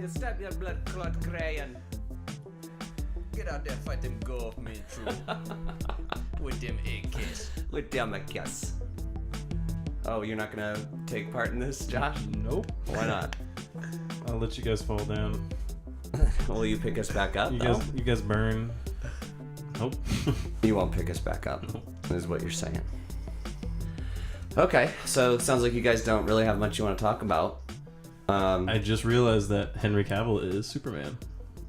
You stab your blood clot crayon. Get out there, fight them government troops. With them AKs. With them AKs. Oh, you're not gonna take part in this, Josh? Nope. Why not? I'll let you guys fall down. Will you pick us back up? You guys burn. Nope. You won't pick us back up, is what you're saying. Okay, so sounds like you guys don't really have much you want to talk about. I just realized that Henry Cavill is Superman.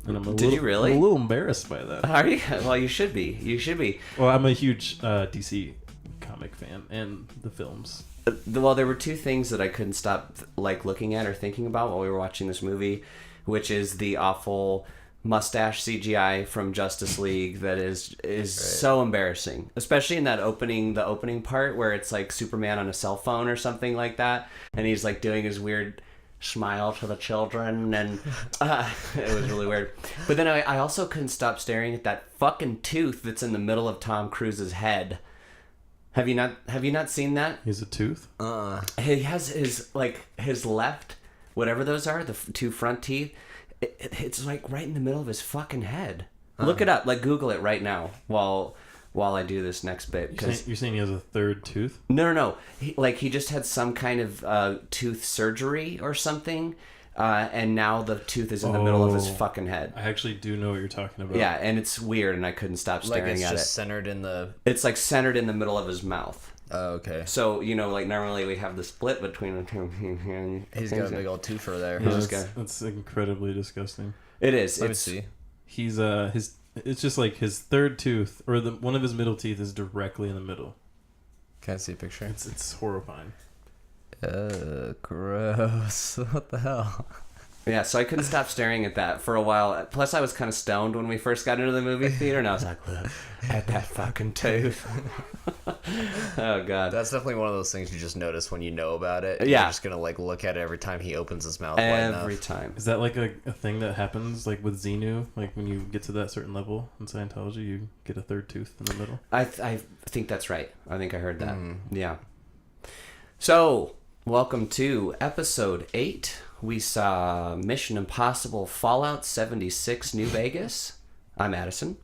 And Did you really? I'm a little embarrassed by that. Are you? Well, you should be. You should be. Well, I'm a huge DC comic fan and the films. Well, there were two things that I couldn't stop looking at or thinking about while we were watching this movie, which is the awful mustache CGI from Justice League that is right. So embarrassing, especially in that the opening part where it's like Superman on a cell phone or something like that, and he's like doing his weird smile to the children, and it was really weird. But then I also couldn't stop staring at that fucking tooth that's in the middle of Tom Cruise's head. Have you not seen that? He's a tooth? He has his left, whatever those are, the two front teeth, it's like right in the middle of his fucking head. Look it up, Google it right now while I do this next bit. You're saying he has a third tooth? No. He just had some kind of tooth surgery or something, and now the tooth is in the middle of his fucking head. I actually do know what you're talking about. Yeah, and it's weird, and I couldn't stop staring at it. It's just centered in the... It's centered in the middle of his mouth. Oh, okay. So, normally we have the split between the two. He's got a big old twofer there. That's incredibly disgusting. It is. Let me see. He's it's just like his third tooth, or one of his middle teeth is directly in the middle. Can't see a picture. It's horrifying. Gross. What the hell? Yeah, so I couldn't stop staring at that for a while. Plus, I was kind of stoned when we first got into the movie theater, and I was like, look at that fucking tooth. Oh, God. That's definitely one of those things you just notice when you know about it. Yeah. You're just going to, look at it every time he opens his mouth. Every time. Is that, a thing that happens, with Xenu? When you get to that certain level in Scientology, you get a third tooth in the middle? I think that's right. I think I heard that. Yeah. So, welcome to episode 8. We saw Mission Impossible Fallout 76 New Vegas. I'm Addison.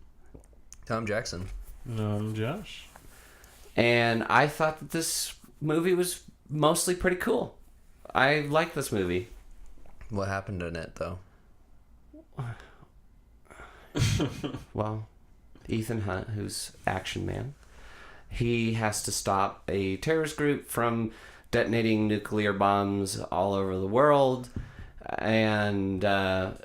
Tom Jackson. No, I'm Josh. And I thought that this movie was mostly pretty cool. I like this movie. What happened in it, though? Well, Ethan Hunt, who's Action Man, he has to stop a terrorist group from detonating nuclear bombs all over the world, and that's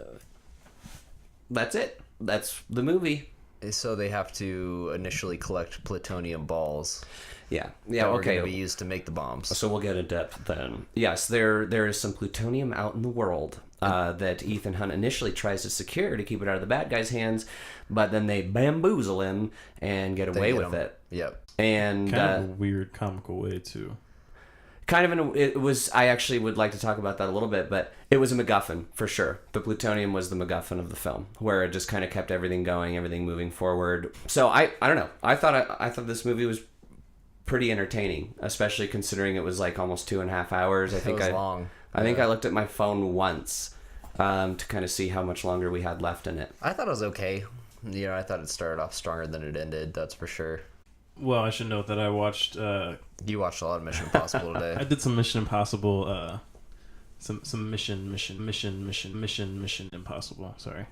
it. That's the movie. So they have to initially collect plutonium balls. Yeah, that are okay. going to be used to make the bombs. So we'll get in depth then. Yes, there is some plutonium out in the world that Ethan Hunt initially tries to secure to keep it out of the bad guys' hands, but then they bamboozle him and get away with it. Yep. And kind of a weird comical way too. I actually would like to talk about that a little bit, but it was a MacGuffin for sure. The plutonium was the MacGuffin of the film, where it just kind of kept everything going, everything moving forward. So I don't know. I thought this movie was pretty entertaining, especially considering it was almost 2.5 hours. I think it was long. I think I looked at my phone once to kind of see how much longer we had left in it. I thought it was okay. I thought it started off stronger than it ended. That's for sure. Well, I should note that I watched... You watched a lot of Mission Impossible today. I did some Mission Impossible... Some Mission Impossible. Sorry.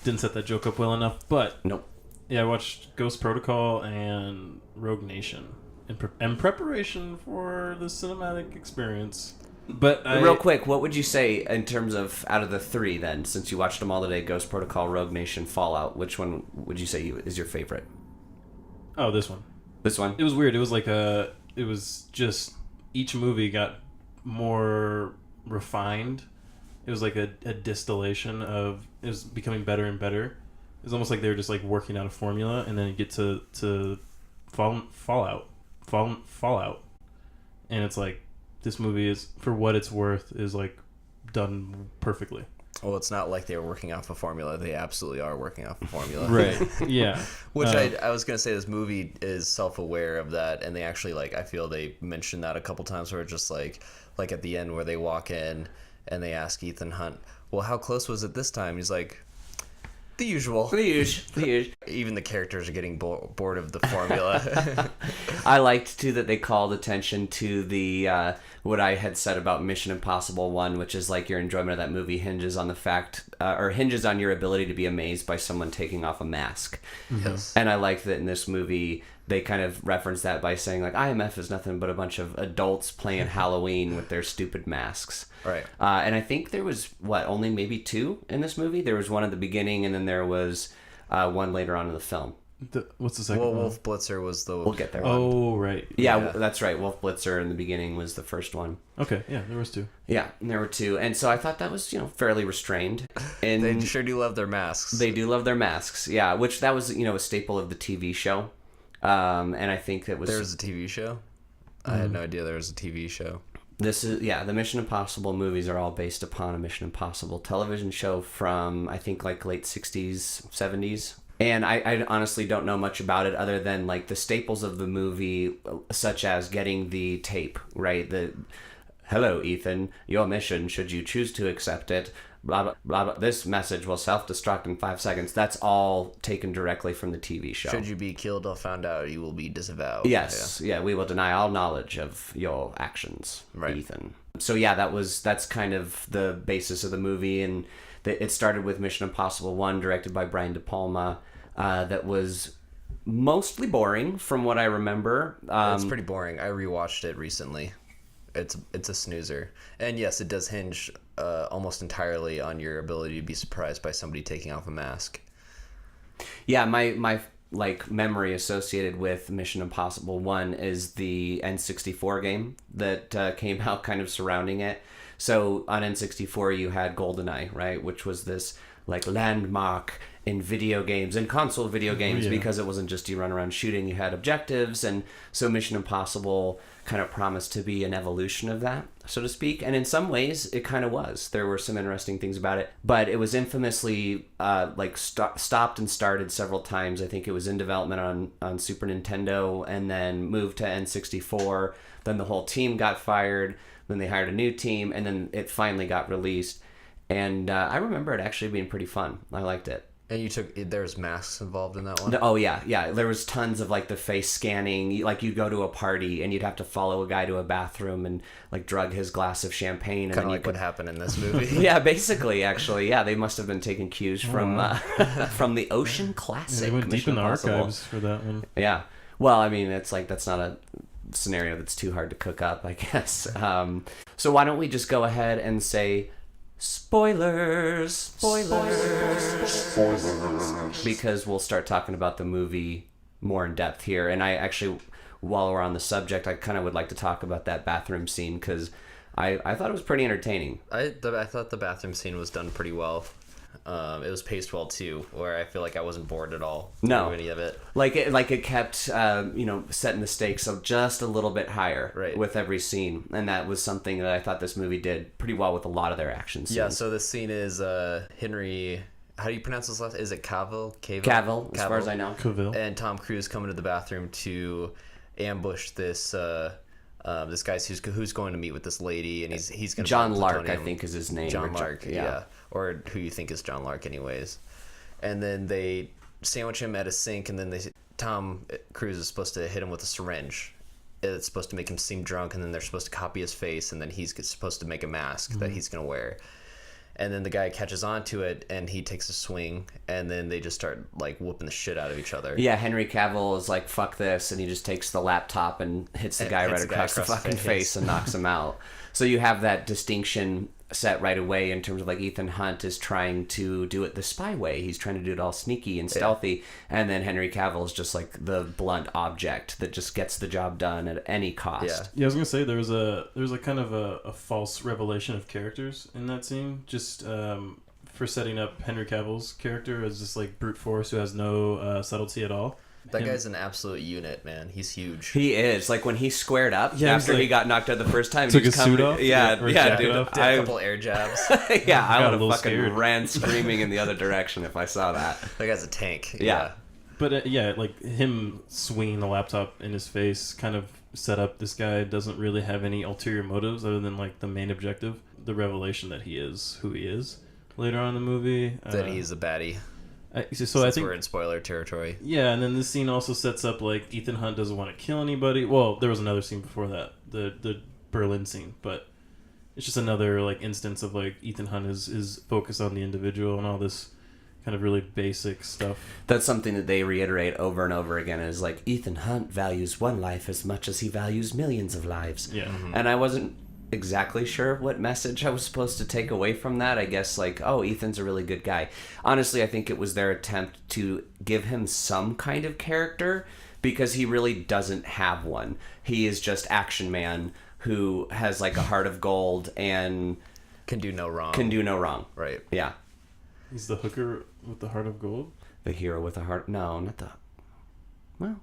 Didn't set that joke up well enough, but... Nope. Yeah, I watched Ghost Protocol and Rogue Nation in preparation for the cinematic experience. But real quick, what would you say in terms of, out of the 3 then, since you watched them all today, Ghost Protocol, Rogue Nation, Fallout, which one would you say is your favorite? Oh, this one. This one? It was weird. It was it was just, each movie got more refined. It was like a distillation of, it was becoming better and better. It was almost like they were just working out a formula, and then you get to Fallout. And it's this movie is, for what it's worth, is done perfectly. Well, it's not like they were working off a formula. They absolutely are working off a formula. Right. Yeah. Which I was going to say, this movie is self-aware of that, and they actually, I feel they mentioned that a couple times, where it's just at the end where they walk in and they ask Ethan Hunt, well, how close was it this time? He's like, the usual. The usual. Even the characters are getting bored of the formula. I liked too that they called attention to the what I had said about Mission Impossible 1, which is like your enjoyment of that movie hinges on the fact or hinges on your ability to be amazed by someone taking off a mask. Yes. And I like that in this movie they kind of reference that by saying like IMF is nothing but a bunch of adults playing Halloween with their stupid masks. Right. And I think there was only maybe 2 in this movie. There was one at the beginning, and then there was one later on in the film. What's the second Well, one? Wolf Blitzer was the... We'll get there. Oh, right. Yeah, that's right. Wolf Blitzer in the beginning was the first one. Okay, yeah, there was 2. Yeah, and there were 2, and so I thought that was fairly restrained. And They sure do love their masks. they do love their masks. Yeah, which that was a staple of the TV show. And I think that was There's a TV show? I had no idea there was a TV show. This is the Mission Impossible movies are all based upon a Mission Impossible television show from I think like late 60s, 70s. And I honestly don't know much about it other than like the staples of the movie, such as getting the tape, right? The hello, Ethan, your mission, should you choose to accept it, blah, blah, blah, blah. This message will self-destruct in 5 seconds. That's all taken directly from the TV show. Should you be killed or found out, you will be disavowed. Yes, we will deny all knowledge of your actions, Right. Ethan. So that's kind of the basis of the movie, and it started with Mission Impossible 1, directed by Brian De Palma, that was mostly boring from what I remember. It's pretty boring. I rewatched it recently. It's a snoozer. And yes, it does hinge almost entirely on your ability to be surprised by somebody taking off a mask. Yeah, my like memory associated with Mission Impossible 1 is the N64 game that came out kind of surrounding it. So on N64 you had GoldenEye, right, which was this like landmark in video games and console video games because it wasn't just you run around shooting, you had objectives, and so Mission Impossible kind of promised to be an evolution of that, so to speak, and in some ways it kind of was. There were some interesting things about it, but it was infamously stopped and started several times. I think it was in development on Super Nintendo and then moved to N64, then the whole team got fired, then they hired a new team, and then it finally got released. And I remember it actually being pretty fun. I liked it. And there's masks involved in that one? Oh, yeah. There was tons of, like, the face scanning. Like, you'd go to a party, and you'd have to follow a guy to a bathroom and, like, drug his glass of champagne. Kind of like what happened in this movie. Yeah, basically, actually. Yeah, they must have been taking cues from the Ocean Classic. They went deep Mission in the Impossible. archives for that one. Yeah. Well, I mean, it's like that's not a scenario that's too hard to cook up, I guess. So why don't we just go ahead and say... Spoilers. Because we'll start talking about the movie more in depth here. And I actually, while we're on the subject, I kind of would like to talk about that bathroom scene because I thought it was pretty entertaining. I thought the bathroom scene was done pretty well. It was paced well too, where I feel like I wasn't bored at all through any of it. Like it kept setting the stakes up just a little bit higher with every scene, and that was something that I thought this movie did pretty well with a lot of their action scenes. Yeah, so this scene is Henry. How do you pronounce his last? Is it Cavill? Cavill, as far as I know. Cavill. And Tom Cruise coming to the bathroom to ambush this this guy who's going to meet with this lady, and he's going to John Lark, I think, is his name. John Lark, yeah, or who you think is John Lark, anyways. And then they sandwich him at a sink, and then Tom Cruise is supposed to hit him with a syringe. It's supposed to make him seem drunk, and then they're supposed to copy his face, and then he's supposed to make a mask that he's going to wear. And then the guy catches on to it, and he takes a swing, and then they just start, like, whooping the shit out of each other. Yeah, Henry Cavill is like, fuck this, and he just takes the laptop and hits the guy right across the fucking face and knocks him out. So you have that distinction set right away in terms of, like, Ethan Hunt is trying to do it the spy way. He's trying to do it all sneaky and stealthy, and then Henry Cavill is just, like, the blunt object that just gets the job done at any cost. Yeah, I was gonna say there was a kind of a false revelation of characters in that scene, just for setting up Henry Cavill's character as this like brute force who has no subtlety at all. That guy's an absolute unit, man. He's huge. He is. Like, when he squared up after he got knocked out the first time, took he was his suit off? Yeah, Or dude. Did a couple air jabs. Yeah, I would got a have little fucking scared. ran screaming in the other direction if I saw that. That guy's a tank. Yeah. But like him swinging the laptop in his face kind of set up this guy doesn't really have any ulterior motives other than like the main objective, the revelation that he is who he is. later on in the movie. That he's a baddie. So Since I think we're in spoiler territory. Yeah, and then this scene also sets up like Ethan Hunt doesn't want to kill anybody. Well, there was another scene before that, the Berlin scene, but it's just another like instance of like Ethan Hunt is focused on the individual and all this kind of really basic stuff. That's something that they reiterate over and over again is like Ethan Hunt values one life as much as he values millions of lives. Yeah. And I wasn't exactly sure what message I was supposed to take away from that. I guess like, oh, Ethan's a really good guy. Honestly, I think it was their attempt to give him some kind of character because he really doesn't have one. He is just Action Man who has like a heart of gold and Can do no wrong. Right. Yeah. He's the hooker with the heart of gold. The hero with a heart. No, not the. Well.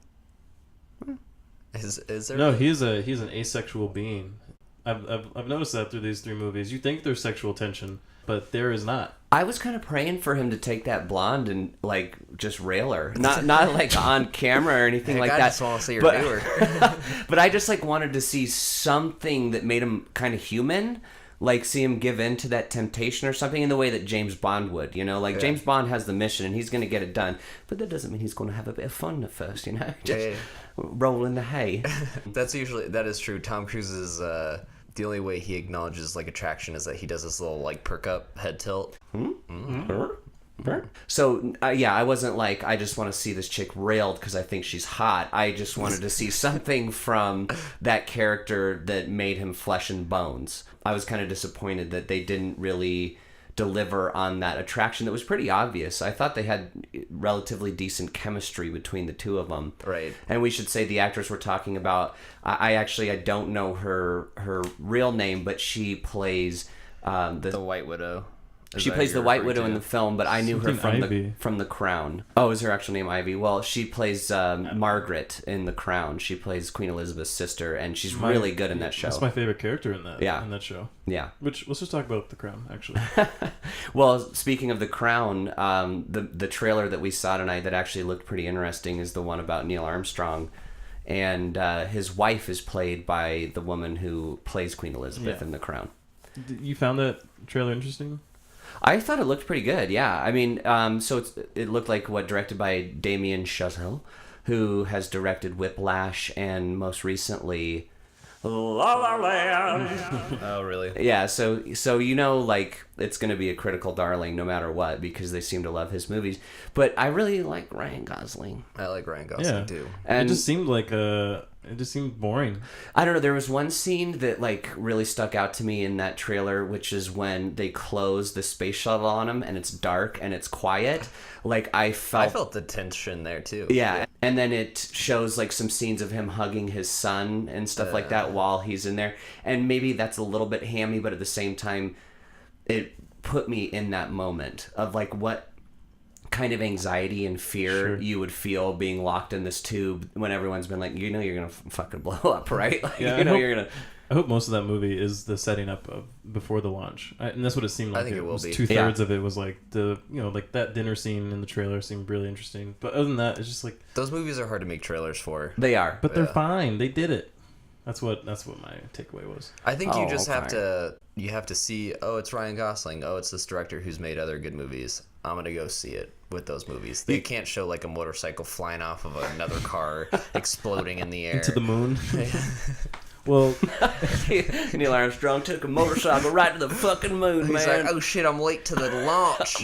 Is there? No, he's an asexual being. I've noticed that through these 3 movies. You think there's sexual tension, but there is not. I was kind of praying for him to take that blonde and like just rail her, not like on camera or anything like I that. just want to see her do her. But I just like wanted to see something that made him kind of human, like see him give in to that temptation or something in the way that James Bond would. You know, like Yeah. James Bond has the mission and he's going to get it done, but that doesn't mean he's going to have a bit of fun at first. You know, just Yeah. roll in the hay. That is true. Tom Cruise is the only way he acknowledges like attraction is that he does this little like perk up head tilt. So yeah, I wasn't like I just want to see this chick railed because I think she's hot. I just wanted to see something from that character that made him flesh and bones. I was kind of disappointed that they didn't really deliver on that attraction that was pretty obvious. I thought they had relatively decent chemistry between the two of them. Right. And we should say the actress we're talking about, I don't know her real name, but she plays The White Widow. Is she that plays who the you're White referring Widow to? in the film, but I knew her Something from Ivy. the Crown. Oh, is her actual name Ivy? Well, she plays Margaret in The Crown. She plays Queen Elizabeth's sister, and she's really good in that show. That's my favorite character in that. Yeah. In that show. Yeah. Which let's just talk about The Crown actually. Well, speaking of The Crown, the trailer that we saw tonight that actually looked pretty interesting is the one about Neil Armstrong, and his wife is played by the woman who plays Queen Elizabeth Yeah. in The Crown. You found that trailer interesting? I thought it looked pretty good. Yeah, I mean, so it looked like directed by Damien Chazelle, who has directed Whiplash and most recently La La Land. Oh, really? Yeah, so you know, like it's going to be a critical darling no matter what because they seem to love his movies. But I really like Ryan Gosling. I like Ryan Gosling Yeah. too. And It just seemed like it just seemed boring. I don't know. There was one scene that like really stuck out to me in that trailer, which is when they close the space shuttle on him and it's dark and it's quiet. Like I felt the tension there too. Yeah, and then it shows like some scenes of him hugging his son and stuff like that while he's in there. And maybe that's a little bit hammy, but at the same time, it put me in that moment of like what kind of anxiety and fear you would feel being locked in this tube when everyone's been like, you know, you're gonna fucking blow up, right? Like, Yeah, you know, I hope- you're gonna. I hope most of that movie is the setting up of before the launch, and that's what it seemed like. I think it will was be. 2/3 of it was like like that dinner scene in the trailer seemed really interesting. But other than that, it's just like Those movies are hard to make trailers for. They are. but they're Yeah. fine. They did it. That's what my takeaway was. I think you Oh, just have okay. to see, oh, it's Ryan Gosling. Oh, it's this director who's made other good movies. I'm going to go see it with those movies. They can't show like a motorcycle flying off of another car exploding in the air. Into the moon. Well, Neil Armstrong took a motorcycle right to the fucking moon, He's man. like, oh shit, I'm late to the launch.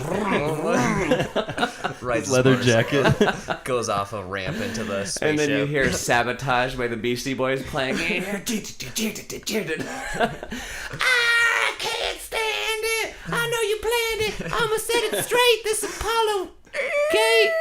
Rides his leather motorcycle, jacket. goes off a ramp into the spaceship. And then you hear Sabotage by the Beastie Boys playing. I can't stand it. I know you planned it. I'ma set it straight. This Apollo gate.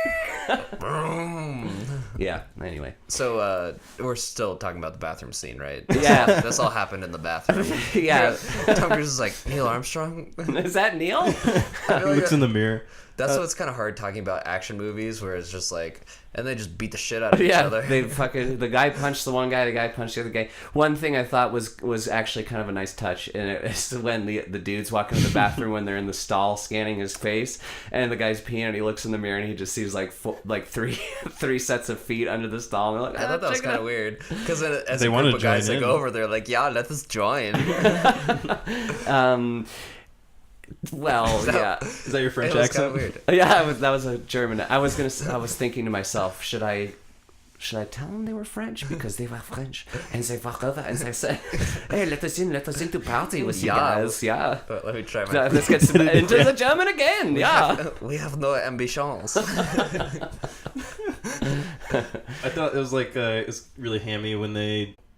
Yeah, anyway. So we're still talking about the bathroom scene, right? Yeah. This all happened in the bathroom. Yeah. Tom Cruise is like, Neil Armstrong? Is that Neil? I feel like looks in the mirror. that's what's kind of hard talking about action movies where it's just like, and they just beat the shit out of each Yeah, other. the guy punched the one guy, the guy punched the other guy. One thing I thought was actually kind of a nice touch, and it's when the dude's walking to the bathroom when they're in the stall scanning his face, and the guy's peeing, and he looks in the mirror and he just sees like three sets of feet under the stall. And they're like, I thought that was check it kind of out. weird because as They a wanna group of guys join that in. go over there, like, yeah, let us join. Well, yeah. Is that your French It was accent? kind of weird. Yeah, that was a German. I was thinking to myself, should I tell them they were French because they were French and they walk over and they say, "Hey, let us in to party with you Yeah. guys." Yeah. Let me try my. Let's get into the German again. Yeah. We have no ambitions. I thought it was like it's really hammy when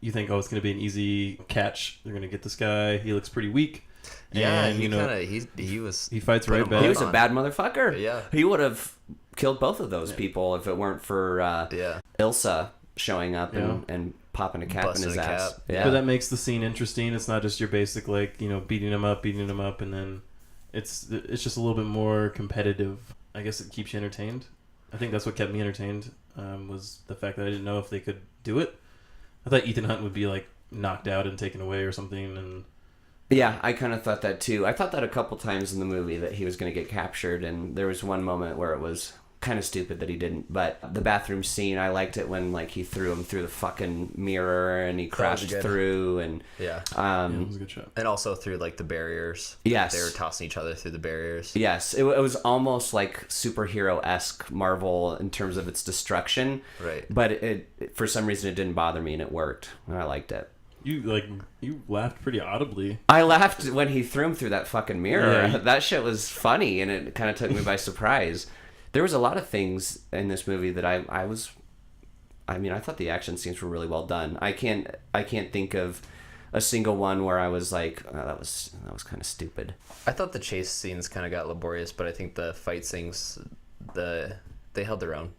you think, oh, it's gonna be an easy catch. They're gonna get this guy. He looks pretty weak. Yeah, and, he you know, kind of he was. he fights put right him back. He was a on. bad motherfucker. Yeah. He would have killed both of those people if it weren't for Yeah. Ilsa showing up Yeah. and popping a cap in Busting his a ass. cap. Yeah. But that makes the scene interesting. It's not just your basic like beating him up, and then it's just a little bit more competitive. I guess it keeps you entertained. I think that's what kept me entertained was the fact that I didn't know if they could do it. I thought Ethan Hunt would be like knocked out and taken away or something, and Yeah, I kind of thought that too. I thought that a couple times in the movie that he was going to get captured, and there was one moment where it was kind of stupid that he didn't. But the bathroom scene, I liked it when like he threw him through the fucking mirror and he crashed good. through, and Yeah. it was a good shot. And also through like the barriers. Yes. They were tossing each other through the barriers. yes, it was almost like superhero-esque Marvel in terms of its destruction. Right. But it for some reason it didn't bother me and it worked, and I liked it. You laughed pretty audibly. I laughed when he threw him through that fucking mirror. Yeah. That shit was funny, and it kind of took me by surprise. There was a lot of things in this movie that I thought the action scenes were really well done. I can't think of a single one where I was like, oh, that was kind of stupid. I thought the chase scenes kind of got laborious, but I think the fight scenes, they held their own.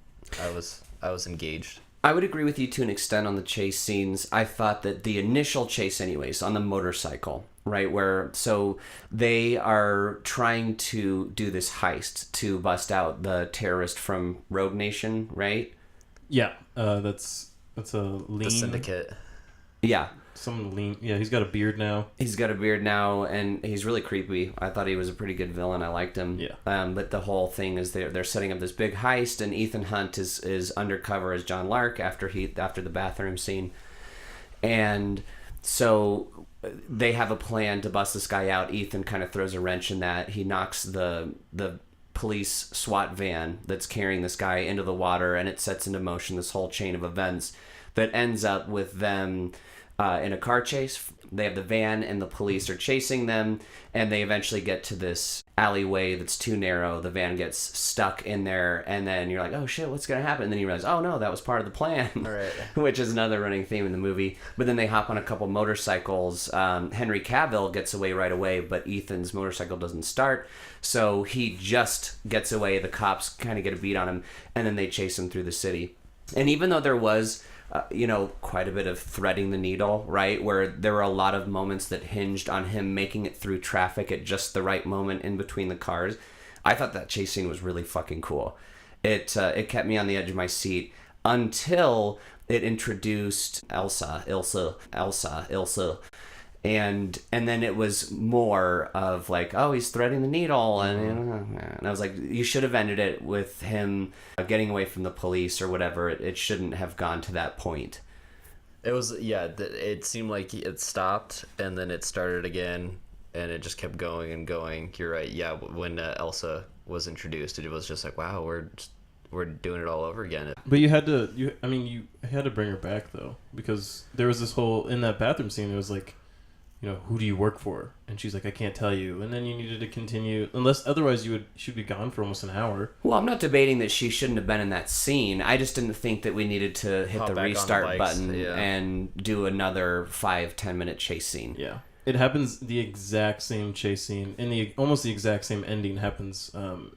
I was engaged. I would agree with you to an extent on the chase scenes. I thought that the initial chase, anyways, on the motorcycle, right, where so they are trying to do this heist to bust out the terrorist from Rogue Nation, right? Yeah, that's a lean. The Syndicate. Yeah. Some lean. Yeah, he's got a beard now. He's got a beard now, and he's really creepy. I thought he was a pretty good villain. I liked him. Yeah. But the whole thing is they're setting up this big heist, and Ethan Hunt is undercover as John Lark after the bathroom scene, and so they have a plan to bust this guy out. Ethan kind of throws a wrench in that. He knocks the police SWAT van that's carrying this guy into the water, and it sets into motion this whole chain of events that ends up with them in a car chase. They have the van and the police are chasing them, and they eventually get to this alleyway that's too narrow. The van gets stuck in there, and then you're like, oh shit, what's gonna happen? And then you realize, oh no, that was part of the plan. Right. Which is another running theme in the movie. But then they hop on a couple motorcycles. Henry Cavill gets away right away, but Ethan's motorcycle doesn't start, so he just gets away. The cops kind of get a beat on him, and then they chase him through the city. And even though there was quite a bit of threading the needle, right? Where there were a lot of moments that hinged on him making it through traffic at just the right moment in between the cars. I thought that chase scene was really fucking cool. It kept me on the edge of my seat until it introduced Elsa. And then it was more of like, oh, he's threading the needle, and I was like, you should have ended it with him getting away from the police or whatever. It shouldn't have gone to that point. It was, yeah, it seemed like it stopped and then it started again and it just kept going and going. You're right. Yeah, when Elsa was introduced, it was just like, wow, we're doing it all over again. But you had to bring her back though, because there was this whole in that bathroom scene. It was like, who do you work for? And she's like, I can't tell you. And then you needed to continue, unless otherwise she'd be gone for almost an hour. Well, I'm not debating that she shouldn't have been in that scene. I just didn't think that we needed to hit Hop the back on the restart bikes, button yeah. and do another 5-10 minute chase scene. Yeah, it happens. The exact same chase scene and almost the exact same ending happens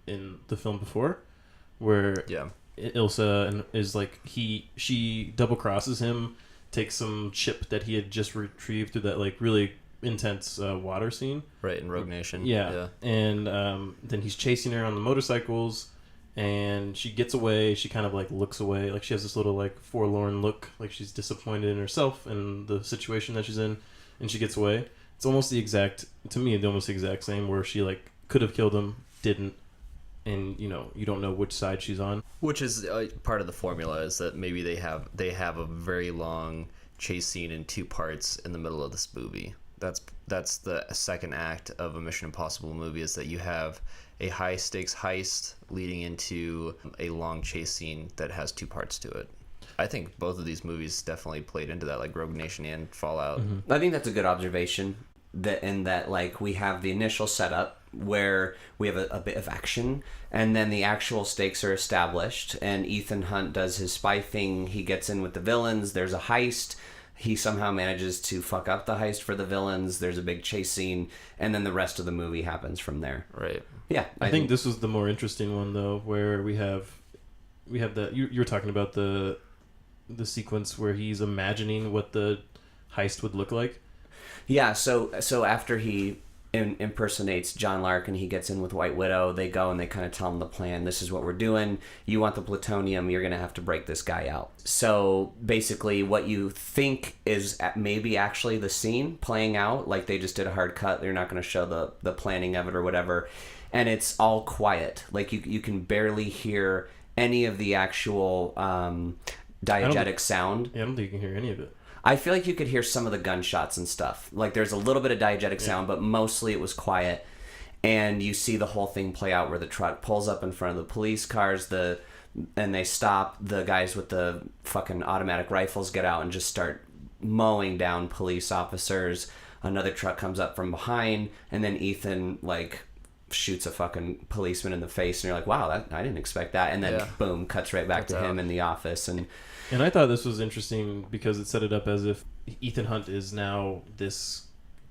in the film before, where Yeah. Ilsa is like she double crosses him, takes some chip that he had just retrieved through that like really intense water scene. Right, in Rogue Nation. Yeah. And then he's chasing her on the motorcycles, and she gets away. She kind of like looks away, like she has this little like forlorn look, like she's disappointed in herself and the situation that she's in, and she gets away. It's almost the exact same, where she like could have killed him, didn't, and you don't know which side she's on. Which is part of the formula, is that maybe they have a very long chase scene in 2 parts in the middle of this movie. that's the second act of a Mission Impossible movie, is that you have a high stakes heist leading into a long chase scene that has two parts to it. I think both of these movies definitely played into that, like Rogue Nation and Fallout. I think that's a good observation. That like we have the initial setup where we have a bit of action, and then the actual stakes are established, and Ethan Hunt does his spy thing. He gets in with the villains. There's a heist. He somehow manages to fuck up the heist for the villains. There's a big chase scene, and then the rest of the movie happens from there. Right. Yeah, I think this was the more interesting one though, where we have the you were talking about the sequence where he's imagining what the heist would look like. Yeah, so after he impersonates John Larkin, he gets in with White Widow. They go and they kind of tell him the plan. This is what we're doing. You want the plutonium, you're going to have to break this guy out. So basically what you think is maybe actually the scene playing out, like they just did a hard cut. They're not going to show the planning of it or whatever. And it's all quiet. Like you can barely hear any of the actual diegetic sound. Yeah, I don't think you can hear any of it. I feel like you could hear some of the gunshots and stuff. Like there's a little bit of diegetic sound, but mostly it was quiet. And you see the whole thing play out where the truck pulls up in front of the police cars, and they stop. The guys with the fucking automatic rifles get out and just start mowing down police officers. Another truck comes up from behind, and then Ethan like shoots a fucking policeman in the face, and you're like, wow, I didn't expect that. And then boom, cuts right back to him in the office. And I thought this was interesting because it set it up as if Ethan Hunt is now this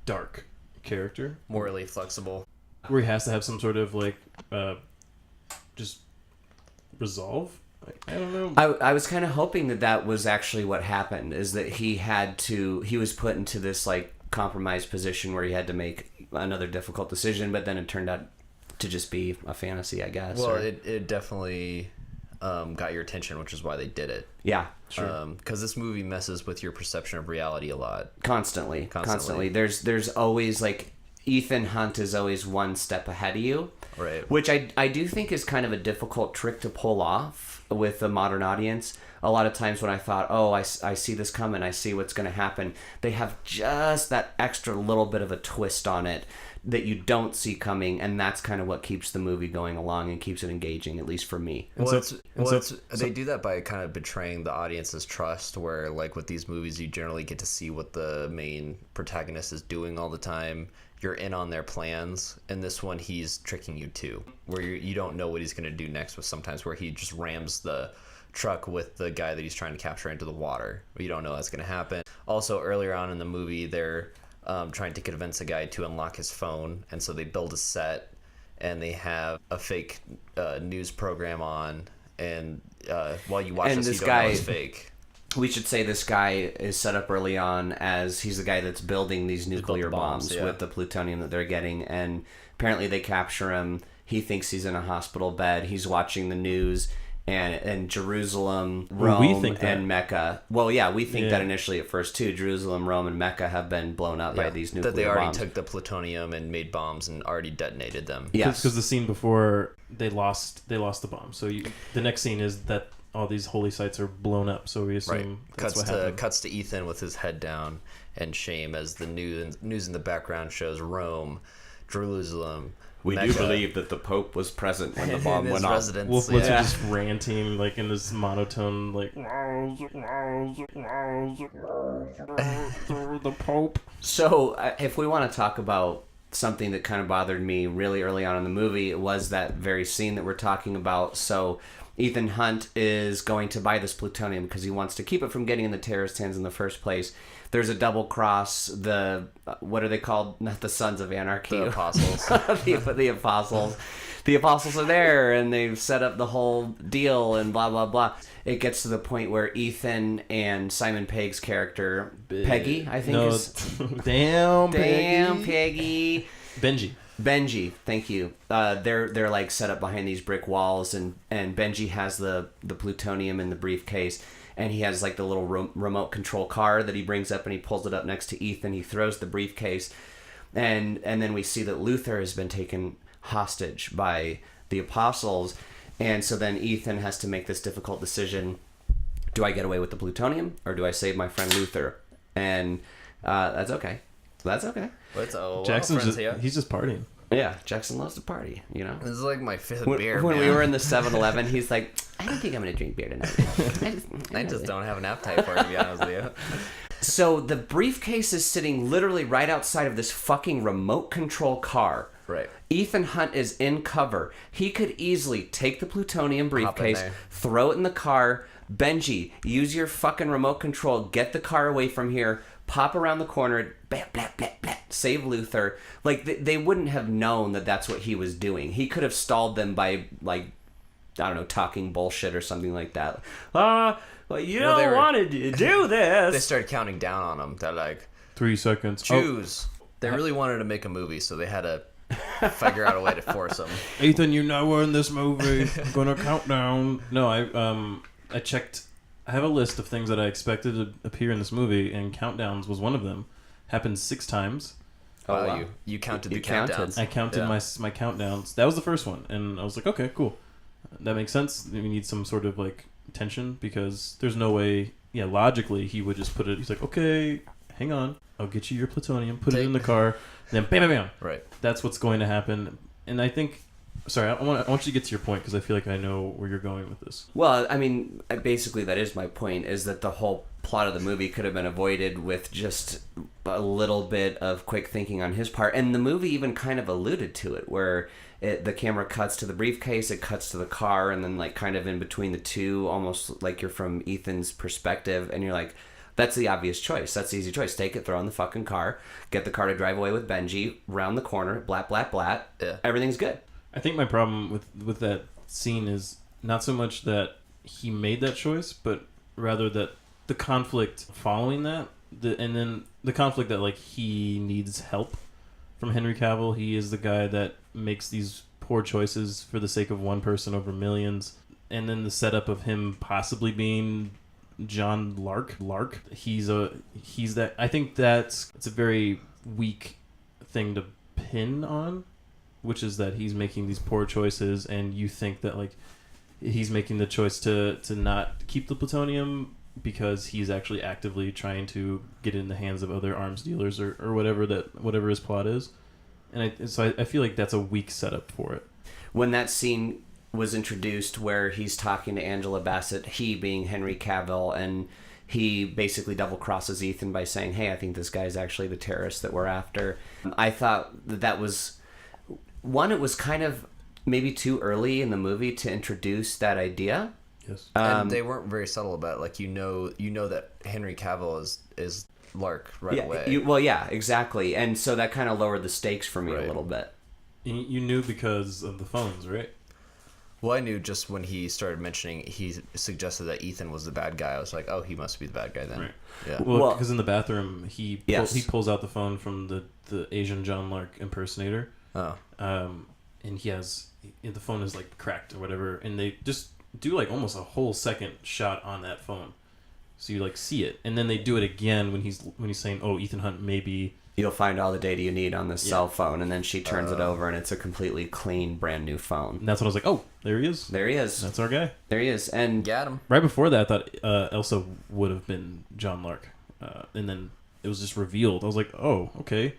dark character. Morally flexible. Where he has to have some sort of like just resolve. I don't know. I was kind of hoping that was actually what happened, is that he was put into this like compromised position where he had to make another difficult decision, but then it turned out to just be a fantasy, I guess. Well, it definitely got your attention, which is why they did it. Yeah, sure. Because this movie messes with your perception of reality a lot. Constantly. There's always like Ethan Hunt is always one step ahead of you, right? Which I do think is kind of a difficult trick to pull off with a modern audience. A lot of times when I thought, oh, I see this coming, I see what's going to happen, they have just that extra little bit of a twist on it that you don't see coming, and that's kind of what keeps the movie going along and keeps it engaging, at least for me. They do that by kind of betraying the audience's trust, where like with these movies you generally get to see what the main protagonist is doing all the time. You're in on their plans. In this one, he's tricking you too, where you don't know what he's going to do next, with sometimes where he just rams the truck with the guy that he's trying to capture into the water. You don't know that's going to happen. Also, earlier on in the movie, they're trying to convince a guy to unlock his phone, and so they build a set, and they have a fake news program on, and while you watch this, you don't know it's fake. We should say this guy is set up early on as he's the guy that's building these nuclear bombs with the plutonium that they're getting, and apparently they capture him. He thinks he's in a hospital bed. He's watching the news. And Jerusalem, Rome, and Mecca. Well, yeah, we think that initially at first too. Jerusalem, Rome, and Mecca have been blown up by these nuclear bombs. That they already took the plutonium and made bombs and already detonated them. Yes, because the scene before they lost the bomb. So the next scene is that all these holy sites are blown up. So we assume that's what happened. Cuts to Ethan with his head down and shame as the news in the background shows Rome, Jerusalem. We do believe that the Pope was present when the bomb went off. Wolf was just ranting like in this monotone, like the Pope. So, if we want to talk about something that kind of bothered me really early on in the movie, it was that very scene that we're talking about. So, Ethan Hunt is going to buy this plutonium because he wants to keep it from getting in the terrorist hands in the first place. There's a double cross. What are they called? Not the Sons of Anarchy. The Apostles. the Apostles. The Apostles are there, and they've set up the whole deal, and blah, blah, blah. It gets to the point where Ethan and Simon Pegg's character, Peggy, I think is... Damn, Peggy. Benji, thank you. They're like set up behind these brick walls, and Benji has the plutonium in the briefcase. And he has like the little remote control car that he brings up, and he pulls it up next to Ethan. He throws the briefcase, and then we see that Luther has been taken hostage by the Apostles, and so then Ethan has to make this difficult decision: do I get away with the plutonium, or do I save my friend Luther? And that's okay. That's okay. But Jackson's friends just, here. he's just partying. Yeah, Jackson loves to party, you know? This is like my fifth When, beer, when man. we were in the 7-Eleven, he's like, I don't think I'm going to drink beer tonight. I just don't have an appetite for it, to be honest with you. So the briefcase is sitting literally right outside of this fucking remote control car. Right. Ethan Hunt is in cover. He could easily take the plutonium briefcase, there. throw it in the car. Benji, use your fucking remote control. Get the car away from here. Pop around the corner. Blah, blah, blah, blah. Save Luther. Like, they wouldn't have known that that's what he was doing. He could have stalled them by, like, I don't know, talking bullshit or something like that. Well, you don't want to do this. They started counting down on him. They're like, 3 seconds. choose. They really wanted to make a movie, so they had to figure out a way to force him. Ethan, you know we're in this movie. I'm gonna count down. No, I checked. I have a list of things that I expected to appear in this movie, and countdowns was one of them. Happened 6 times. Oh, wow. you counted You the counted. countdowns. I counted my countdowns. That was the first one, and I was like, okay, cool. That makes sense. We need some sort of like tension because there's no way. Yeah, logically he would just put it. He's like, okay, hang on, I'll get you your plutonium. Put it in the car. Then bam, bam, bam. Right. That's what's going to happen. And I think. Sorry, I want you to get to your point because I feel like I know where you're going with this. Well, I mean, basically that is my point, is that the whole plot of the movie could have been avoided with just a little bit of quick thinking on his part. And the movie even kind of alluded to it, where the camera cuts to the briefcase, it cuts to the car, and then like kind of in between the two, almost like you're from Ethan's perspective, and you're like, that's the obvious choice. That's the easy choice. Take it, throw it in the fucking car, get the car to drive away with Benji, round the corner, blat, blat, blat. Yeah. Everything's good. I think my problem with that scene is not so much that he made that choice, but rather that the conflict following that, and then the conflict that like he needs help from Henry Cavill. He is the guy that makes these poor choices for the sake of one person over millions, and then the setup of him possibly being John Lark. He's that. I think it's a very weak thing to pin on, which is that he's making these poor choices, and you think that like he's making the choice to not keep the plutonium because he's actually actively trying to get it in the hands of other arms dealers or whatever his plot is. And so I feel like that's a weak setup for it. When that scene was introduced where he's talking to Angela Bassett, he being Henry Cavill, and he basically double crosses Ethan by saying, hey, I think this guy's actually the terrorist that we're after. I thought that was... One, it was kind of maybe too early in the movie to introduce that idea. Yes. And they weren't very subtle about it. Like, you know that Henry Cavill is Lark right away. Yeah, exactly. And so that kind of lowered the stakes for me a little bit. You knew because of the phones, right? Well, I knew just when he started mentioning, he suggested that Ethan was the bad guy. I was like, oh, he must be the bad guy then. Right. Yeah. Well, because in the bathroom, he pulls out the phone from the Asian John Lark impersonator. Oh. And the phone is like cracked or whatever, and they just do like almost a whole second shot on that phone, so you like see it, and then they do it again when he's saying, "Oh, Ethan Hunt, maybe you'll find all the data you need on this cell phone," and then she turns it over, and it's a completely clean, brand new phone. And that's when I was like, "Oh, there he is! There he is! That's our guy! There he is!" And got him. Right before that, I thought Elsa would have been John Lark, and then it was just revealed. I was like, "Oh, okay,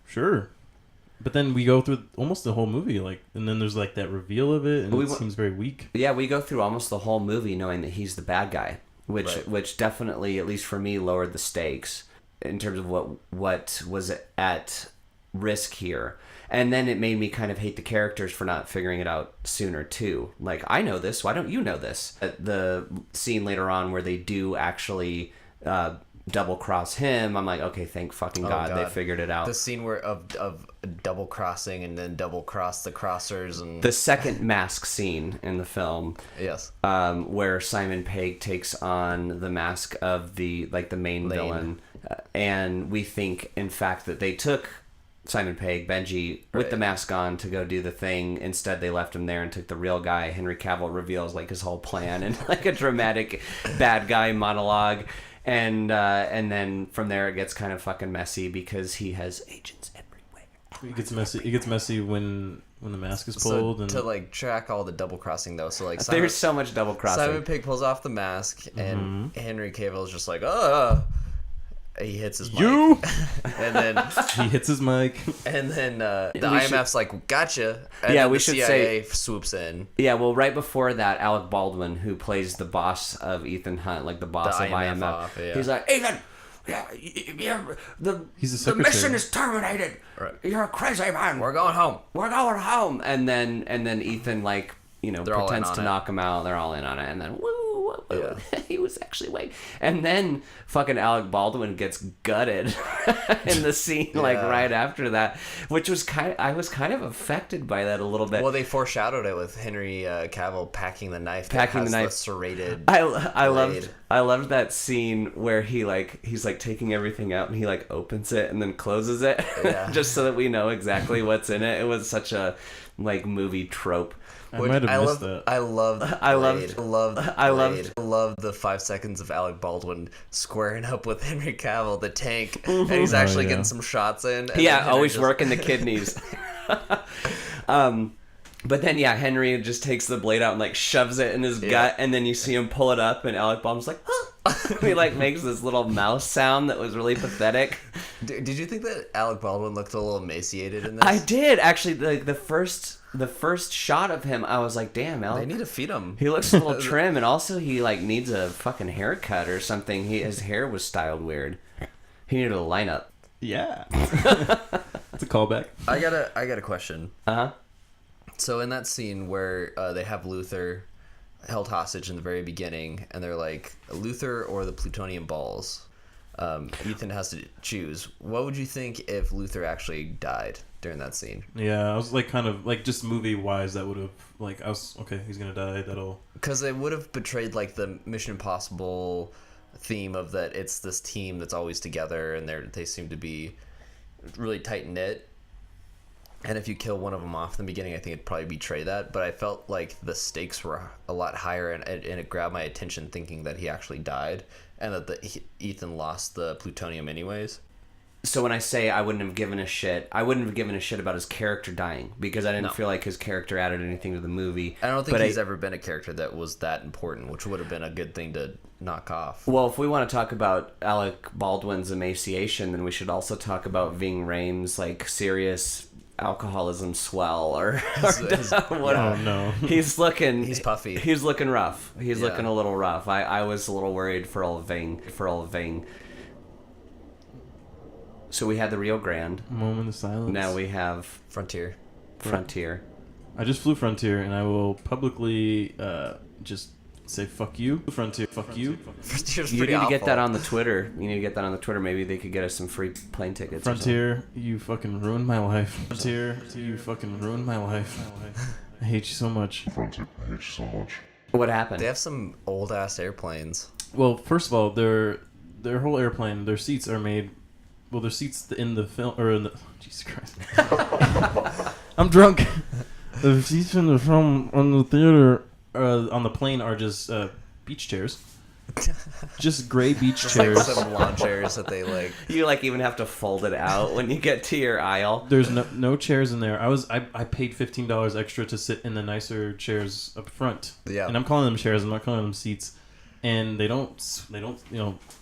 sure." But then we go through almost the whole movie, like, and then there's like that reveal of it, and it seems very weak. Yeah, we go through almost the whole movie knowing that he's the bad guy, which definitely, at least for me, lowered the stakes in terms of what was at risk here. And then it made me kind of hate the characters for not figuring it out sooner too. Like, I know this, why don't you know this? The scene later on where they do actually double cross him, I'm like, okay, thank fucking God, they figured it out. The scene where of double crossing and then double cross the crossers, and the second mask scene in the film. Yes. Where Simon Pegg takes on the mask of the main villain, and we think in fact that they took Simon Pegg, Benji, with the mask on to go do the thing. Instead, they left him there and took the real guy. Henry Cavill reveals like his whole plan and like a dramatic bad guy monologue. And then from there it gets kind of fucking messy because he has agents everywhere. It gets messy when the mask is pulled. So and to like track all the double crossing though, so like there's so much double crossing. Simon Pegg pulls off the mask, and Henry Cavill is just like, he hits his mic. You. And then He hits his mic. the We IMF's like, gotcha. And Yeah, then we the should CIA swoops in. Yeah, well, right before that, Alec Baldwin, who plays the boss of Ethan Hunt, like the boss The of IMF IMF, off, yeah. he's like, Ethan, He's the the secretary. mission is terminated. Right. You're a crazy man. We're going home. We're going home. And then Ethan, like, They're all in pretends on to it. knock him out. They're all in on it. And then, woo, Yeah. he was actually way. And then fucking Alec Baldwin gets gutted in the scene, like, Yeah. right after that, which was I was kind of affected by that a little bit. Well, they foreshadowed it with Henry Cavill packing the knife. Packing the knife. Serrated. I blade. loved that scene where he's taking everything out and he like opens it and then closes it Yeah. just so that we know exactly what's in it. It was such a like movie trope. I might have missed that. I loved the 5 seconds of Alec Baldwin squaring up with Henry Cavill, the tank, and he's actually yeah. getting some shots in. And Yeah, then Henry always just- working the kidneys. But then Henry just takes the blade out and like shoves it in his gut, and then you see him pull it up, and Alec Baldwin's like, huh. He like makes this little mouse sound that was really pathetic. Did you think that Alec Baldwin looked a little emaciated in this? I did actually. The first shot of him, I was like, damn, Alec. They need to feed him. He looks a little trim, and also he like needs a fucking haircut or something. His hair was styled weird. He needed a lineup. Yeah. It's a callback. I got a question. Uh-huh. So in that scene where they have Luther held hostage in the very beginning, and they're like, Luther or the plutonium balls, Ethan has to choose. What would you think if Luther actually died during that scene? Yeah, I was like kind of like just movie wise that would have like I was okay, he's gonna die, that'll Because it would have betrayed like the Mission Impossible theme of that it's this team that's always together and they seem to be really tight knit. And if you kill one of them off in the beginning, I think it'd probably betray that. But I felt like the stakes were a lot higher, and it grabbed my attention thinking that he actually died and that Ethan lost the plutonium anyways. So when I say I wouldn't have given a shit about his character dying because I didn't feel like his character added anything to the movie. I don't think he's ever been a character that was that important, which would have been a good thing to knock off. Well, if we want to talk about Alec Baldwin's emaciation, then we should also talk about Ving Rhames' like serious alcoholism swell or what. Oh no. He's puffy. He's looking rough. He's Yeah. looking a little rough. I was a little worried for old Ving. So we had the Rio Grande. Moment of silence. Now we have Frontier. Frontier. I just flew Frontier and I will publicly just say fuck you. Frontier, fuck you. Frontier's You pretty need to get awful. that on the Twitter. Maybe they could get us some free plane tickets. or something. Frontier, you fucking ruined my life. Frontier, you fucking ruined my life. I hate you so much. What happened? They have some old ass airplanes. Well, first of all, their whole airplane, their seats are made. Well, their seats in the film or in the. Jesus Christ. I'm drunk. The seats in the film on the theater on the plane are just beach chairs. Just gray beach Just like chairs. some lawn chairs that they like. You like even have to fold it out when you get to your aisle. There's no chairs in there. I paid $15 extra to sit in the nicer chairs up front. Yeah. And I'm calling them chairs. I'm not calling them seats. And they don't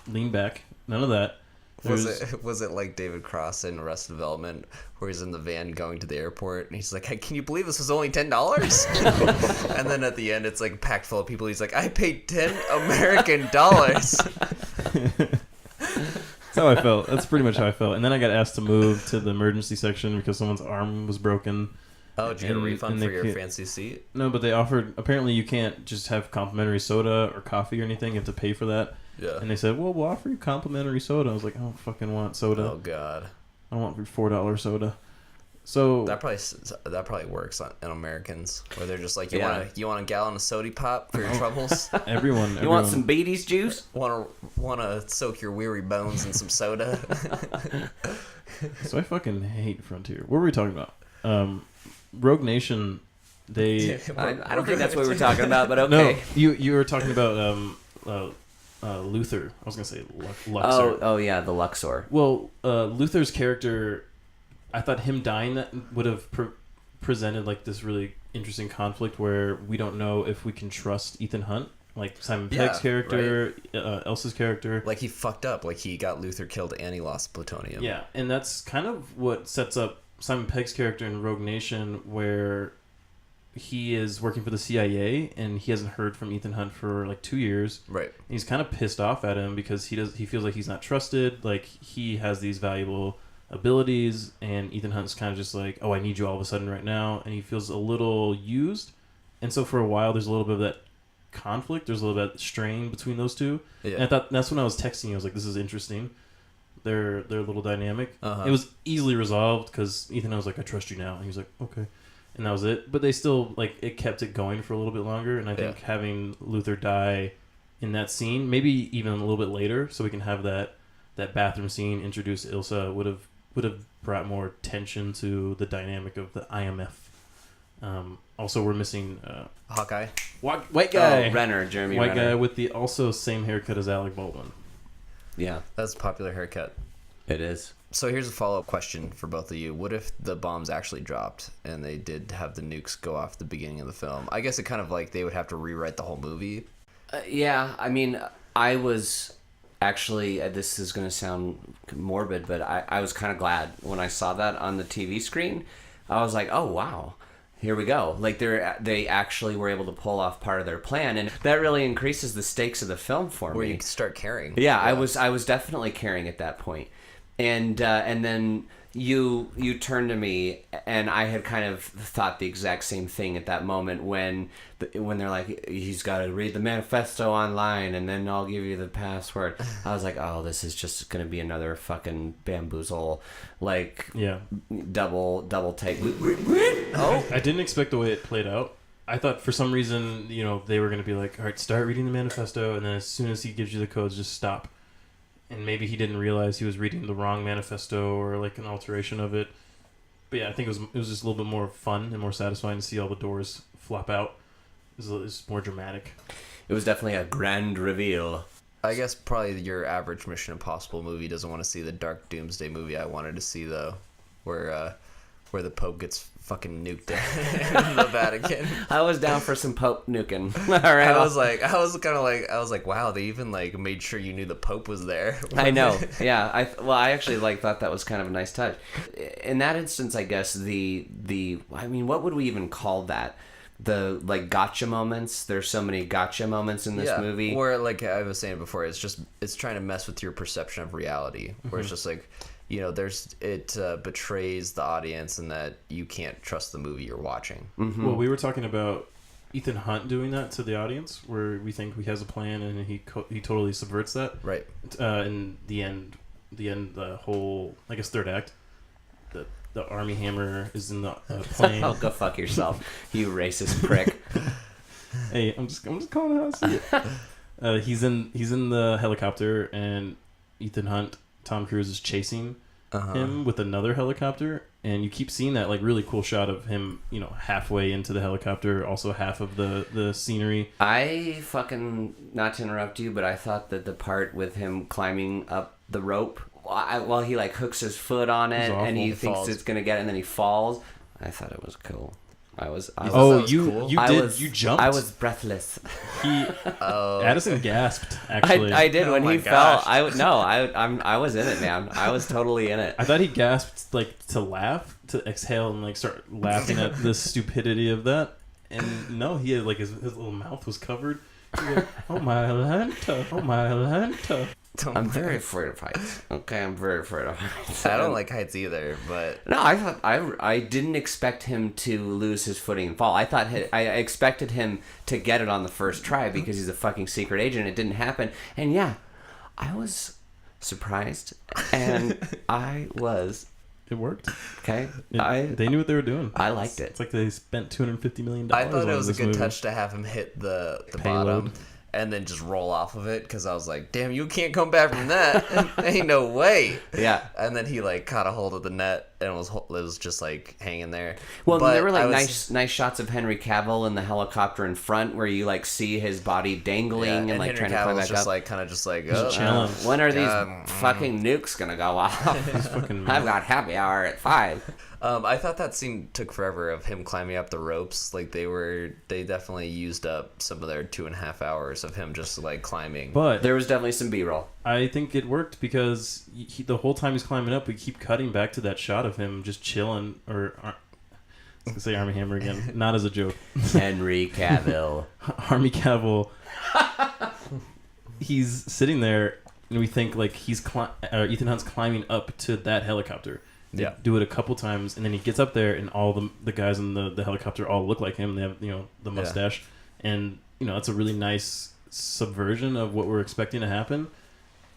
lean back. None of that. Was it like David Cross in Arrested Development, where he's in the van going to the airport, and he's like, "Hey, can you believe this was only $10?" And then at the end, it's like packed full of people. He's like, "I paid $10 American dollars." That's how I felt. That's pretty much how I felt. And then I got asked to move to the emergency section because someone's arm was broken. Oh, did you get a And- refund and for they your can't- fancy seat? No, but they offered. Apparently, you can't just have complimentary soda or coffee or anything. You have to pay for that. Yeah. And they said, "Well, we'll offer you complimentary soda." I was like, "I don't fucking want soda. Oh God. I don't want your $4 soda." So That probably works on Americans, where they're just like, Yeah. you want a gallon of soda pop for your troubles? everyone, You want some Beatty's juice? want to soak your weary bones in some soda? So I fucking hate Frontier. What were we talking about? Rogue Nation. They I don't think that's what we were talking about, but no. okay. You were talking about Luther. I was gonna say Luxor. Oh yeah, the Luxor. Well, Luther's character, I thought him dying that would have presented like this really interesting conflict where we don't know if we can trust Ethan Hunt like Simon Yeah, Pegg's character, Elsa's character. Like he fucked up. Like he got Luther killed and he lost plutonium. Yeah, and that's kind of what sets up Simon Pegg's character in Rogue Nation, where he is working for the CIA and he hasn't heard from Ethan Hunt for like 2 years. Right. And he's kind of pissed off at him because he feels like he's not trusted. Like he has these valuable abilities, and Ethan Hunt's kind of just like, oh, I need you all of a sudden right now, and he feels a little used. And so for a while, there's a little bit of that conflict. There's a little bit of strain between those two. Yeah. And I thought that's when I was texting you. I was like, this is interesting. They're a little dynamic. Uh-huh. It was easily resolved because Ethan was like, I trust you now. And he was like, okay. And that was it. But they still, like, it kept it going for a little bit longer. And I think having Luther die in that scene, maybe even a little bit later, so we can have that bathroom scene, introduce Ilsa, would have brought more tension to the dynamic of the IMF. Also, we're missing Hawkeye. white guy. Oh, Renner, Jeremy White Renner. guy with the also same haircut as Alec Baldwin. Yeah, That's a popular haircut. it is. So here's a follow-up question for both of you. What if the bombs actually dropped and they did have the nukes go off at the beginning of the film? I guess it kind of like they would have to rewrite the whole movie. Yeah, I mean, I was actually, this is going to sound morbid, but I was kind of glad when I saw that on the TV screen. I was like, oh, wow, here we go. Like, they actually were able to pull off part of their plan, and that really increases the stakes of the film for Where me. you start caring. Yeah, I was definitely caring at that point. And then you turned to me, and I had kind of thought the exact same thing at that moment when they're like, he's got to read the manifesto online, and then I'll give you the password. I was like, oh, this is just going to be another fucking bamboozle, like Yeah. double take. Oh, I didn't expect the way it played out. I thought for some reason, they were going to be like, all right, start reading the manifesto, and then as soon as he gives you the codes, just stop. And maybe he didn't realize he was reading the wrong manifesto or like an alteration of it. But yeah, I think it was just a little bit more fun and more satisfying to see all the doors flop out. It was more dramatic. It was definitely a grand reveal. I guess probably your average Mission Impossible movie doesn't want to see the Dark Doomsday movie I wanted to see, though, where the Pope gets fucking nuked in the Vatican. I was down for some Pope nuking. All right, I was like, wow, they even like made sure you knew the Pope was there. I know. Yeah. I actually thought that was kind of a nice touch. In that instance, I guess I mean, what would we even call that? The like gotcha moments. There's so many gotcha moments in this movie. Or like I was saying before, it's trying to mess with your perception of reality. Where it's just like, it betrays the audience and that you can't trust the movie you're watching. Mm-hmm. Well, we were talking about Ethan Hunt doing that to the audience, where we think he has a plan and he totally subverts that. Right. In the end, the whole, I guess, third act, the Army Hammer is in the plane. Oh, go fuck yourself, you racist prick. Hey, I'm just calling it how I see it. He's in the helicopter, and Ethan Hunt, Tom Cruise, is chasing him with another helicopter, and you keep seeing that like really cool shot of him, halfway into the helicopter, also half of the scenery. I fucking, not to interrupt you, but I thought that the part with him climbing up the rope while he like hooks his foot on it and he thinks falls. it's gonna get it, and then he falls. I thought it was cool. You jumped. I was breathless. Addison gasped. Actually, I did when my he gosh. fell. I was in it, man. I was totally in it. I thought he gasped like to laugh, to exhale and like start laughing at the stupidity of that. And no, he had like his little mouth was covered. He was like, oh my Lanta, oh my Lanta. I'm very afraid of heights. Okay, I'm very afraid of heights. I don't like heights either, but No, I thought I didn't expect him to lose his footing and fall. I expected him to get it on the first try because he's a fucking secret agent. It didn't happen, and yeah, I was surprised, and It worked. okay. They knew what they were doing. I liked it. It's like they spent $250 million. I thought it was a this good movie. touch to have him hit the Payload. bottom and then just roll off of it, because I was like, damn, you can't come back from that. Ain't no way. Yeah. And then he like caught a hold of the net and it was just like hanging there. Well, But there were I like was- nice shots of Henry Cavill in the helicopter in front, where you like see his body dangling Yeah, and like Henry trying to climb Cavill's back just up. like kind of just like, a challenge. When are these God. fucking nukes gonna go off? Fucking I've got happy hour at 5. I thought that scene took forever of him climbing up the ropes. Like they definitely used up some of their 2.5 hours of him just like climbing. But There was definitely some B-roll. I think it worked because the whole time he's climbing up, we keep cutting back to that shot of him just chilling. I was gonna say Army Hammer again, not as a joke. Henry Cavill. Army Cavill. He's sitting there, and we think like Ethan Hunt's climbing up to that helicopter. They Yeah. do it a couple times, and then he gets up there, and all the guys in the helicopter all look like him. They have the mustache, and that's a really nice subversion of what we're expecting to happen.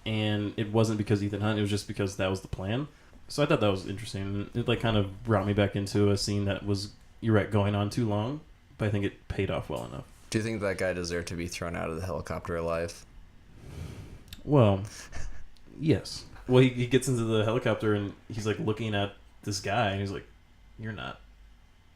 And it wasn't because Ethan Hunt; it was just because that was the plan. So I thought that was interesting. It like kind of brought me back into a scene that was, you're right, going on too long, but I think it paid off well enough. Do you think that guy deserved to be thrown out of the helicopter alive? Well, yes. Well, he gets into the helicopter and he's like looking at this guy and he's like, "You're not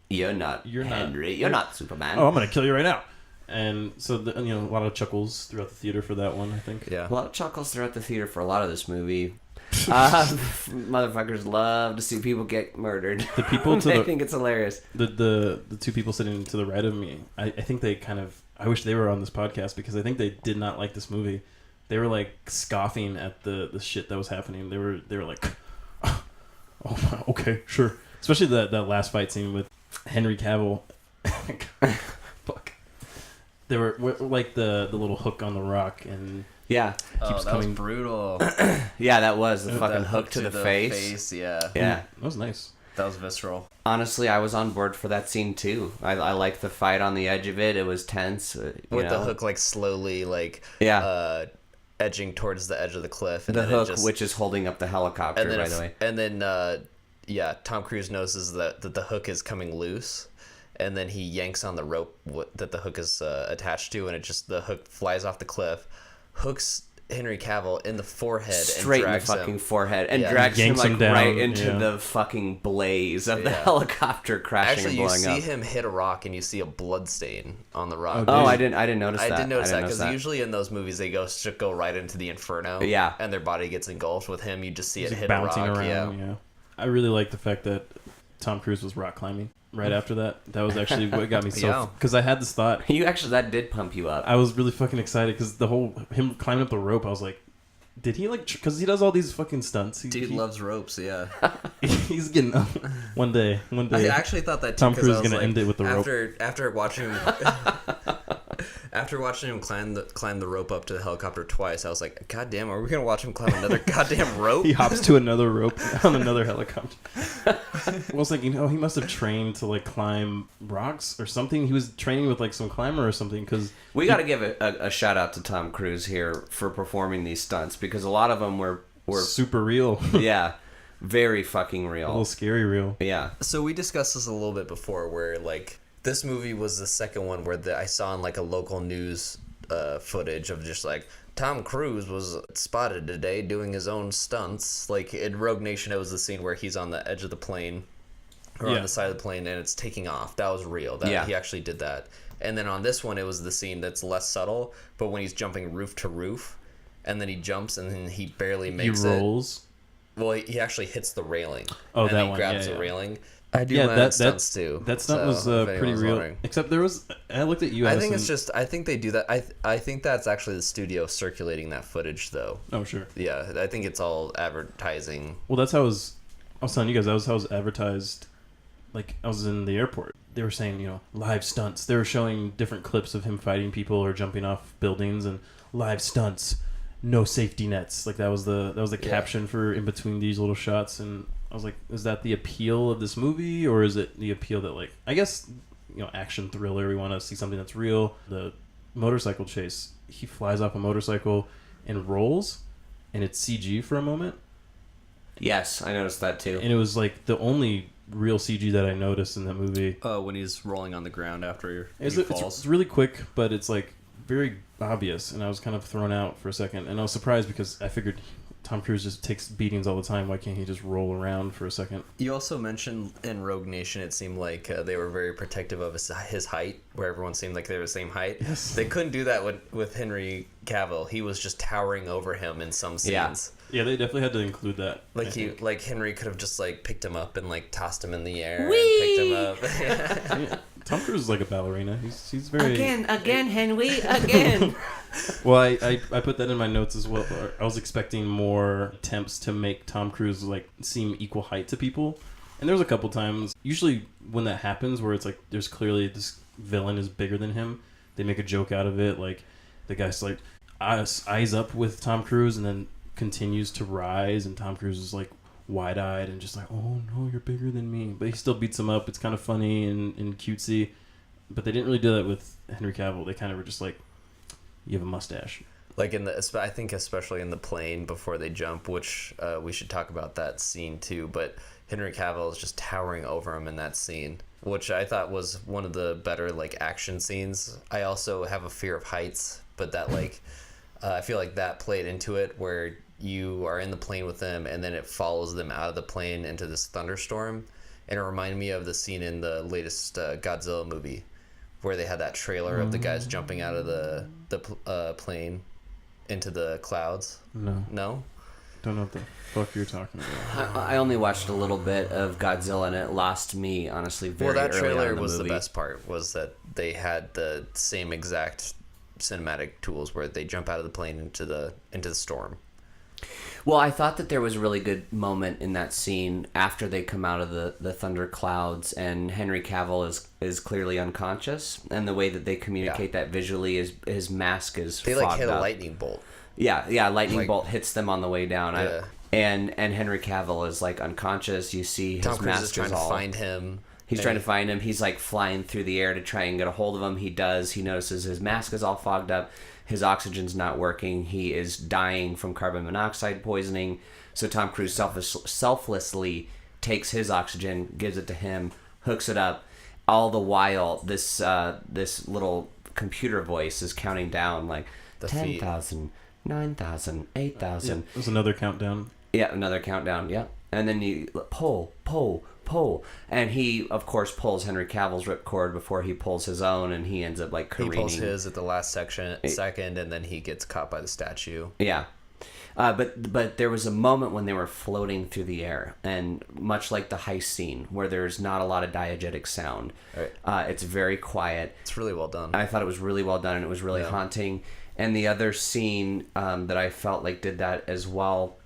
You're not Henry. You're not Superman. Oh, I'm gonna kill you right now." And so a lot of chuckles throughout the theater for that one, I think. Yeah. A lot of chuckles throughout the theater for a lot of this movie. Motherfuckers love to see people get murdered. The people to I the think it's hilarious. the two people sitting to the right of me, I think they kind of, I wish they were on this podcast because I think they did not like this movie. They were like scoffing at the shit that was happening. They were like, "Oh, okay, sure." Especially that last fight scene with Henry Cavill. Fuck. They were like the little hook on the rock and Yeah. keeps that coming. was brutal. Yeah, that was the That fucking hook to the face. Yeah. Yeah. That was nice. That was visceral. Honestly, I was on board for that scene too. I liked the fight on the edge of it. It was tense. With the hook like slowly Yeah. edging towards the edge of the cliff. And The then hook, it just, which is holding up the helicopter, and then by the way. And then Tom Cruise notices that the hook is coming loose, and then he yanks on the rope that the hook is attached to, and the hook flies off the cliff, hooks Henry Cavill in the forehead, Straight and in the drags fucking him. forehead, and Yeah. drags him Yanks like him down, right into yeah. the fucking blaze of the Yeah. helicopter crashing Actually, and you blowing see up. him hit a rock, and you see a blood stain on the rock. Oh, Dude. I didn't notice that. I did notice that because that. usually in those movies they go right into the inferno. Yeah. And their body gets engulfed. With him, you just see He's it like hit bouncing a rock. around. Yeah. Yeah. I really like the fact that Tom Cruise was rock climbing right after that. That was actually what got me so, Yeah. because I had this thought. That did pump you up. I was really fucking excited because him climbing up the rope, I was like, did he like, because he does all these fucking stunts. Dude loves ropes. Yeah. He's getting up one day. I actually thought that too, Tom 'cause Cruise I is was gonna end it with the rope. After watching him, after watching him climb the rope up to the helicopter twice, I was like, God damn, are we gonna watch him climb another goddamn rope? He hops to another rope on another helicopter. I was thinking, he must have trained to like climb rocks or something. He was training with like some climber or something because We got to give a shout out to Tom Cruise here for performing these stunts because a lot of them were super real, yeah, very fucking a real. little scary real. Yeah. So we discussed this a little bit before, where like this movie was the second one where I saw in like a local news footage of just like Tom Cruise was spotted today doing his own stunts. Like in Rogue Nation, it was the scene where he's on the edge of the plane or Yeah. on the side of the plane and it's taking off. That was real. Yeah. He actually did that. And then on this one, it was the scene that's less subtle, but when he's jumping roof to roof, and then he jumps and then he barely He makes it. rolls. Well, he actually hits the railing. Oh, and that he one, grabs yeah, the yeah. railing. I do Yeah, my own stunts too. That stunt so was if pretty anyone's real. wondering. Except there was. I looked at you. I think Addison. I think they do that. I think that's actually the studio circulating that footage, though. Oh sure. Yeah, I think it's all advertising. Well, that's how I was telling you guys. That was how it was advertised. Like I was in the airport. They were saying, live stunts. They were showing different clips of him fighting people or jumping off buildings and live stunts. No safety nets. Like that was the caption for in between these little shots. And I was like, is that the appeal of this movie, or is it the appeal that like I guess action thriller? We want to see something that's real. The motorcycle chase. He flies off a motorcycle and rolls, and it's CG for a moment. Yes, I noticed that too. And it was like the only real CG that I noticed in that movie. When he's rolling on the ground after It's really quick, but it's like very obvious, and I was kind of thrown out for a second, and I was surprised because I figured Tom Cruise just takes beatings all the time. Why can't he just roll around for a second? You also mentioned in Rogue Nation, it seemed like they were very protective of his height, where everyone seemed like they were the same height. Yes. They couldn't do that with Henry Cavill. He was just towering over him in some scenes. Yeah, they definitely had to include that. Like Henry could have just like picked him up and like tossed him in the air Whee! and picked him up. Yeah, Tom Cruise is like a ballerina. He's very Again, Henry, again. Well, I put that in my notes as well. I was expecting more attempts to make Tom Cruise like seem equal height to people, and there was a couple times. Usually when that happens, where it's like there's clearly this villain is bigger than him, they make a joke out of it. Like the guy's like eyes up with Tom Cruise, and then continues to rise, and Tom Cruise is like wide-eyed and just like, oh no, you're bigger than me, but he still beats him up. It's kind of funny and cutesy, but they didn't really do that with Henry Cavill. They kind of were just like, you have a mustache. Like I think especially in the plane before they jump, which we should talk about that scene too. But Henry Cavill is just towering over him in that scene, which I thought was one of the better like action scenes. I also have a fear of heights, but that like I feel like that played into it, where you are in the plane with them and then it follows them out of the plane into this thunderstorm, and it reminded me of the scene in the latest Godzilla movie, where they had that trailer of the guys jumping out of the plane into the clouds. No? Don't know what the fuck you're talking about. I only watched a little bit of Godzilla, and it lost me, honestly, very Well, that early on trailer in the was movie. the best part, was that they had the same exact cinematic tools where they jump out of the plane into the storm. Well, I thought that there was a really good moment in that scene after they come out of the thunder clouds, and Henry Cavill is clearly unconscious, and the way that they communicate that visually is his mask is They fogged like hit up. a lightning bolt. Yeah, lightning Like- bolt hits them on the way down. Yeah. And Henry Cavill is like unconscious. You see his Tom Cruise mask is trying to all... find him. He's trying to find him. He's like flying through the air to try and get a hold of him. He does. He notices his mask is all fogged up. His oxygen's not working. He is dying from carbon monoxide poisoning. So Tom Cruise selflessly takes his oxygen, gives it to him, hooks it up. All the while, this little computer voice is counting down like The feet. 10,000, 9,000, 8,000. It was another countdown. Yeah, another countdown. Yeah, and then you pull, and he of course pulls Henry Cavill's ripcord before he pulls his own, and he ends up like He careening. pulls his at the last second, and then he gets caught by the statue. Yeah, but there was a moment when they were floating through the air, and much like the heist scene where there's not a lot of diegetic sound, Right. it's very quiet. It's really well done. I thought it was really well done, and it was really haunting. And the other scene that I felt like did that as well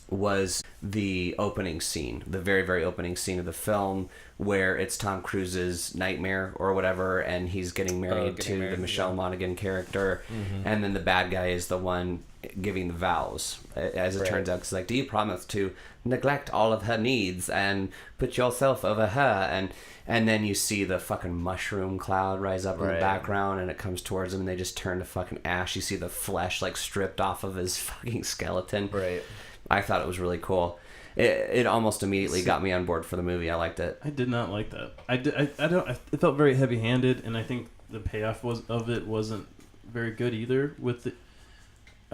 was the opening scene, the very, very opening scene of the film, where it's Tom Cruise's nightmare or whatever, and he's getting married to the Michelle Monaghan character, and then the bad guy is the one giving the vows, as it turns out. Because like, do you promise to neglect all of her needs and put yourself over her? And then you see the fucking mushroom cloud rise up in the background, and it comes towards him, and they just turn to fucking ash. You see the flesh like stripped off of his fucking skeleton. Right. I thought it was really cool. It almost immediately got me on board for the movie. I liked it. I did not like that. It felt very heavy-handed, and I think the payoff wasn't very good either. With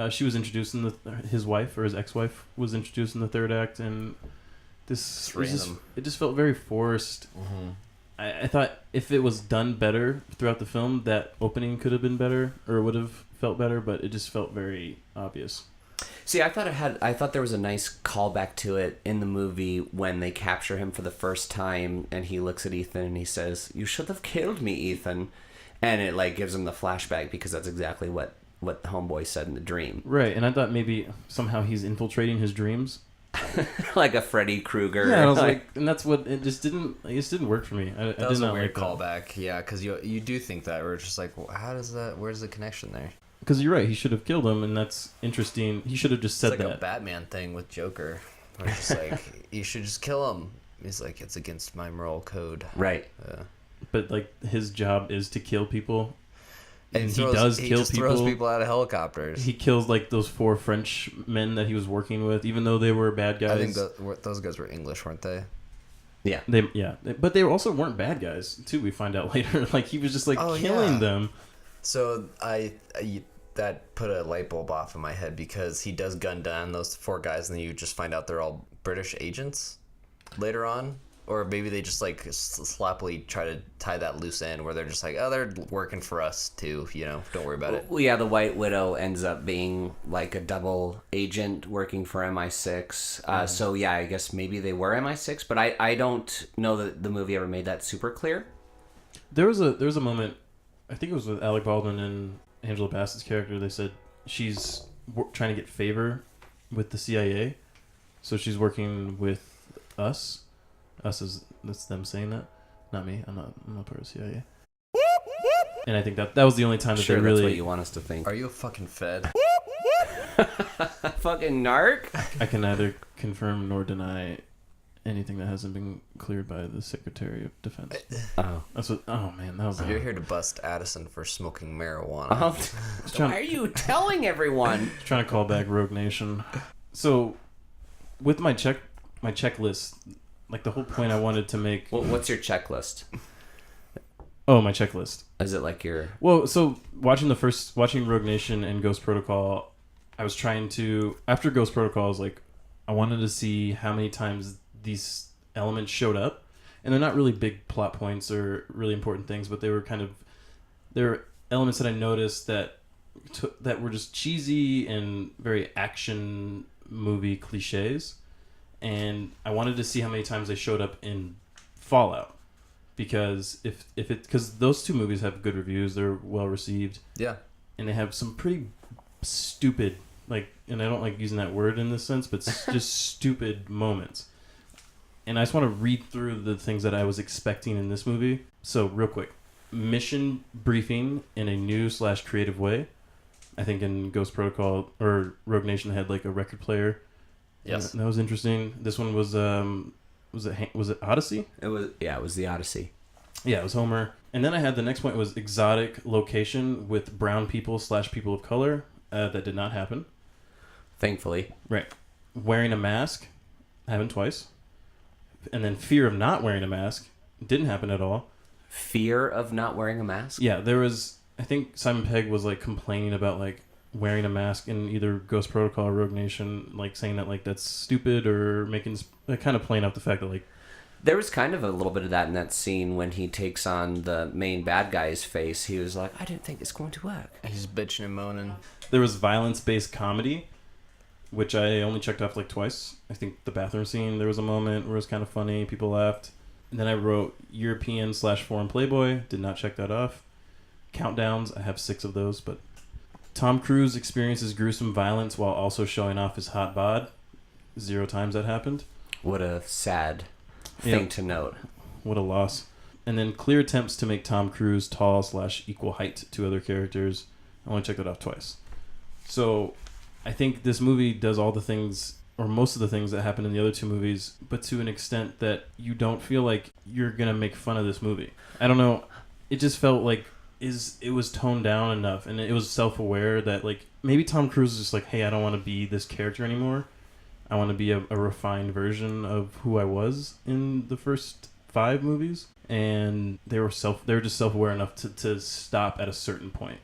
she was introduced in his wife or his ex-wife was introduced in the third act, and it just felt very forced. Mm-hmm. I thought if it was done better throughout the film, that opening could have been better or would have felt better, but it just felt very obvious. See, I thought there was a nice callback to it in the movie when they capture him for the first time, and he looks at Ethan and he says, "You should have killed me, Ethan," and it like gives him the flashback, because that's exactly what the homeboy said in the dream. Right, and I thought maybe somehow he's infiltrating his dreams. Like a Freddy Krueger. Yeah, I was like, and that's what it just didn't work for me. I That did was not a weird like that. callback. Yeah, because you do think that. We're just like, well, where's the connection there? Because you're right, he should have killed him, and that's interesting. He should have just said It's like that. a Batman thing with Joker. Where it's just like, you should just kill him. He's like, it's against my moral code. Right. But like his job is to kill people. And he does kill just people. throws people out of helicopters. He kills like those 4 French men that he was working with, even though they were bad guys. I think those guys were English, weren't they? Yeah. But they also weren't bad guys too. We find out later. Like he was just like killing them. So that put a light bulb off in my head because he does gun down those 4 guys, and then you just find out they're all British agents later on. Or maybe they just like sloppily try to tie that loose end where they're just like, oh, they're working for us too, don't worry about it. Well, yeah, the White Widow ends up being like a double agent working for MI6. So yeah, I guess maybe they were MI6, but I don't know that the movie ever made that super clear. There was a moment, I think it was with Alec Baldwin and Angela Bassett's character. They said she's trying to get favor with the CIA, so she's working with us. Us is that's them saying that, not me. I'm not part of CIA. And I think that was the only time that Sure, they really. that's what you want us to think. Are you a fucking Fed? Fucking narc. I can neither confirm nor deny anything that hasn't been cleared by the Secretary of Defense. Oh. That's what. Oh man, that was. You're here to bust Addison for smoking marijuana. Why are you telling everyone? Trying to call back Rogue Nation. So, with my checklist, like the whole point I wanted to make. Well, what's your checklist? Oh, my checklist. Is it like your... Well, so watching Rogue Nation and Ghost Protocol, I was trying to... After Ghost Protocol, I was like, I wanted to see how many times these elements showed up. And they're not really big plot points or really important things, but they were elements that I noticed that were just cheesy and very action movie cliches. And I wanted to see how many times they showed up in Fallout. Because because those 2 movies have good reviews, they're well received. Yeah. And they have some pretty stupid, and I don't like using that word in this sense, but just stupid moments. And I just want to read through the things that I was expecting in this movie. So real quick, mission briefing in a new / creative way. I think in Ghost Protocol or Rogue Nation they had like a record player. Yes. That was interesting. This one was was it Odyssey? It was the Odyssey. Yeah, it was Homer. And then I had the next point was exotic location with brown people / people of color. That did not happen. Thankfully. Right. Wearing a mask happened twice. And then fear of not wearing a mask didn't happen at all. Fear of not wearing a mask? Yeah, there was... I think Simon Pegg was like complaining about like wearing a mask in either Ghost Protocol or Rogue Nation, like saying that like that's stupid or making kind of playing out the fact that like there was kind of a little bit of that in that scene when he takes on the main bad guy's face. He was like, I didn't think it's going to work. He's bitching and moaning. There was violence-based comedy, which I only checked off like twice. I think the bathroom scene, there was a moment where it was kind of funny, people laughed. And then I wrote European / foreign Playboy, did not check that off. Countdowns, I have 6 of those, but Tom Cruise experiences gruesome violence while also showing off his hot bod. 0 times that happened. What a sad thing to note. What a loss. And then clear attempts to make Tom Cruise tall / equal height to other characters. I only checked that off twice. So I think this movie does all the things, or most of the things that happen in the other 2 movies, but to an extent that you don't feel like you're going to make fun of this movie. I don't know. It just felt like it was toned down enough, and it was self-aware that like maybe Tom Cruise is just like, hey, I don't want to be this character anymore. I want to be a refined version of who I was in the first 5 movies, and they were just self-aware enough to stop at a certain point.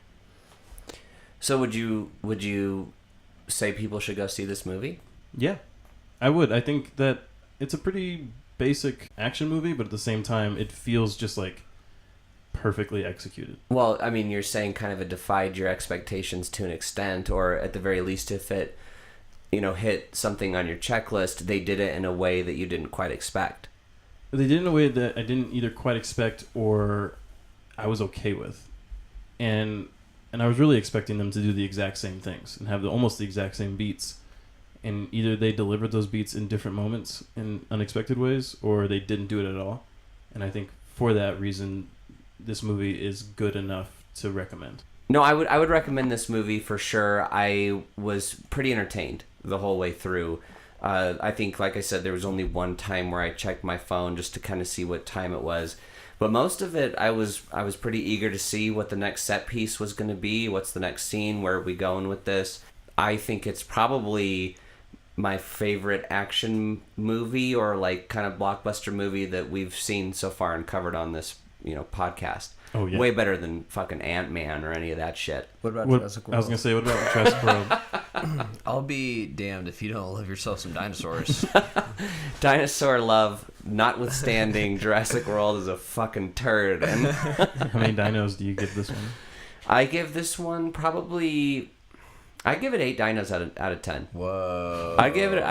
So would you say people should go see this movie? Yeah, I would. I think that it's a pretty basic action movie, but at the same time, it feels just like perfectly executed. Well, I mean, you're saying kind of it defied your expectations to an extent, or at the very least, if it, hit something on your checklist, they did it in a way that you didn't quite expect. They did it in a way that I didn't either quite expect or I was okay with. And I was really expecting them to do the exact same things and have almost the exact same beats. And either they delivered those beats in different moments in unexpected ways, or they didn't do it at all. And I think for that reason, this movie is good enough to recommend. No, I would recommend this movie for sure. I was pretty entertained the whole way through. I think, like I said, there was only one time where I checked my phone just to kind of see what time it was. But most of it, I was pretty eager to see what the next set piece was going to be. What's the next scene? Where are we going with this? I think it's probably my favorite action movie or like kind of blockbuster movie that we've seen so far and covered on this podcast. Oh yeah. Way better than fucking Ant-Man or any of that shit. What about What, Jurassic I World? was gonna say, what about Jurassic World? I'll be damned if you don't love yourself some dinosaurs. Dinosaur love, notwithstanding, Jurassic World is a fucking turd. And How many dinos do you give this one? I give this one probably... I give it 8 dinos out of 10. Whoa. I'd give it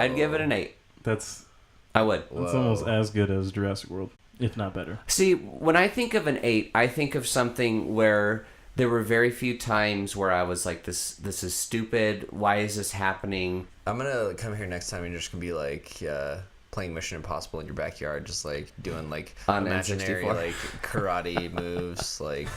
an 8. That's I would. almost as good as Jurassic World, if not better. See, when I think of an 8, I think of something where there were very few times where I was like, this is stupid. Why is this happening? I'm gonna come here next time and you're just gonna be like playing Mission Impossible in your backyard, just like doing like On imaginary N64. like karate moves, like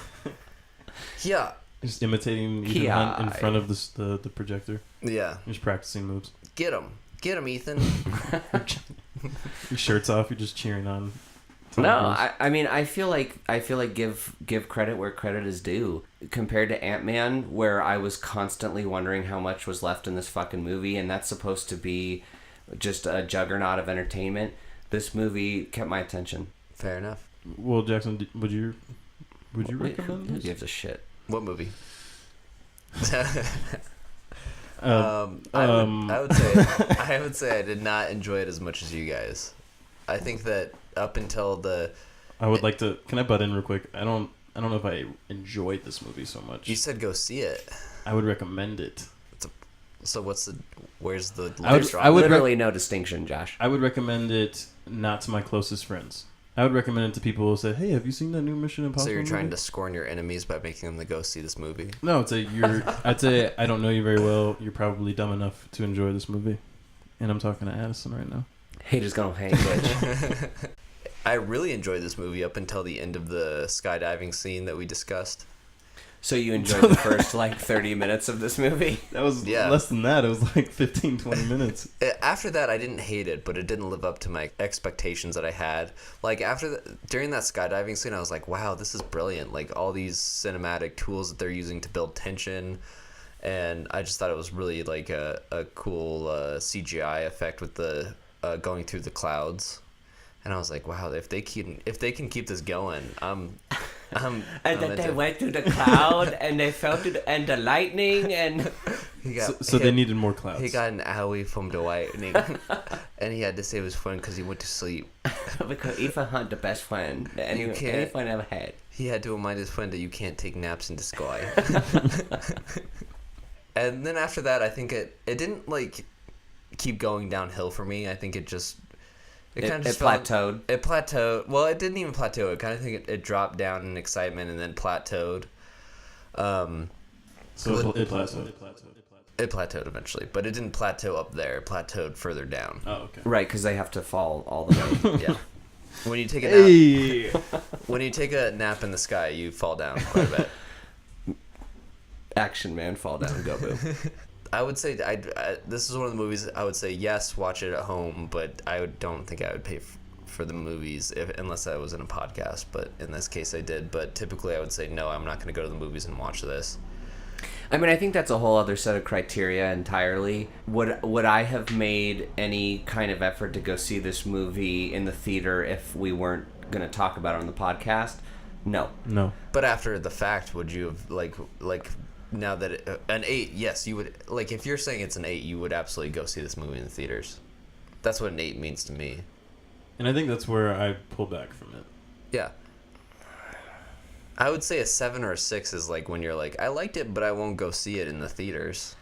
yeah, Just imitating Ethan Yeah. Hunt in front of the projector. yeah. Just practicing moves. Get him, Ethan. Your shirt's off. You're just cheering on. Tom No, Cruise. I mean I feel like give credit where credit is due. Compared to Ant-Man, where I was constantly wondering how much was left in this fucking movie, and that's supposed to be just a juggernaut of entertainment. This movie kept my attention. Fair enough. Well, Jackson, would you Who recommend this? gives a shit? What movie? Uh, I would say I did not enjoy it as much as you guys. I think that up until the I would like to. Can I butt in real quick? I don't know if I enjoyed this movie so much. you said go see it. I would recommend it. So where's the I would Literally no distinction, Josh. I would recommend it not to my closest friends. I would recommend it to people who say, "Hey, have you seen that new Mission Impossible?" So you're trying movie?" to scorn your enemies by making them to go see this movie. No, I'd say I don't know you very well. You're probably dumb enough to enjoy this movie, and I'm talking to Addison right now. Haters gonna hate, bitch. I really enjoyed this movie up until the end of the skydiving scene that we discussed. So you enjoyed the first like 30 minutes of this movie? That was Yeah. less than that. It was like 15, 20 minutes. After that, I didn't hate it, but it didn't live up to my expectations that I had. Like during that skydiving scene, I was like, "Wow, this is brilliant!" Like all these cinematic tools that they're using to build tension, and I just thought it was really like a cool CGI effect with the going through the clouds. And I was like, "Wow, if they can keep this going, And I'm then they into- went through the cloud, and they fell through and the lightning, and He got So they needed more clouds. He got an owie from the lightning, and he had to save his friend because he went to sleep. because Ethan Hunt, the best friend that any can't- friend ever had. He had to remind his friend that you can't take naps in the sky. And then after that, I think it didn't like keep going downhill for me. I think it just It kind of just fell- plateaued. It plateaued. Well, it didn't even plateau. It kind of think it dropped down in excitement and then plateaued. So it plateaued. It plateaued eventually, but it didn't plateau up there. It plateaued further down. Oh, okay. Right, because they have to fall all the way. Yeah. When you take a nap, Hey. when you take a nap in the sky, you fall down quite a bit. Action man, fall down, go boo. I would say I this is one of the movies I would say yes, watch it at home, but don't think I would pay for the movies unless I was in a podcast. But in this case, I did. But typically, I would say no, I'm not going to go to the movies and watch this. I mean, I think that's a whole other set of criteria entirely. Would I have made any kind of effort to go see this movie in the theater if we weren't going to talk about it on the podcast? No. No. But after the fact, would you have like now that an 8? Yes, you would. Like if you're saying it's an 8, you would absolutely go see this movie in the theaters. That's what an 8 means to me. And I think that's where I pull back from it. Yeah. I would say a 7 or a 6 is like when you're like, I liked it, but I won't go see it in the theaters.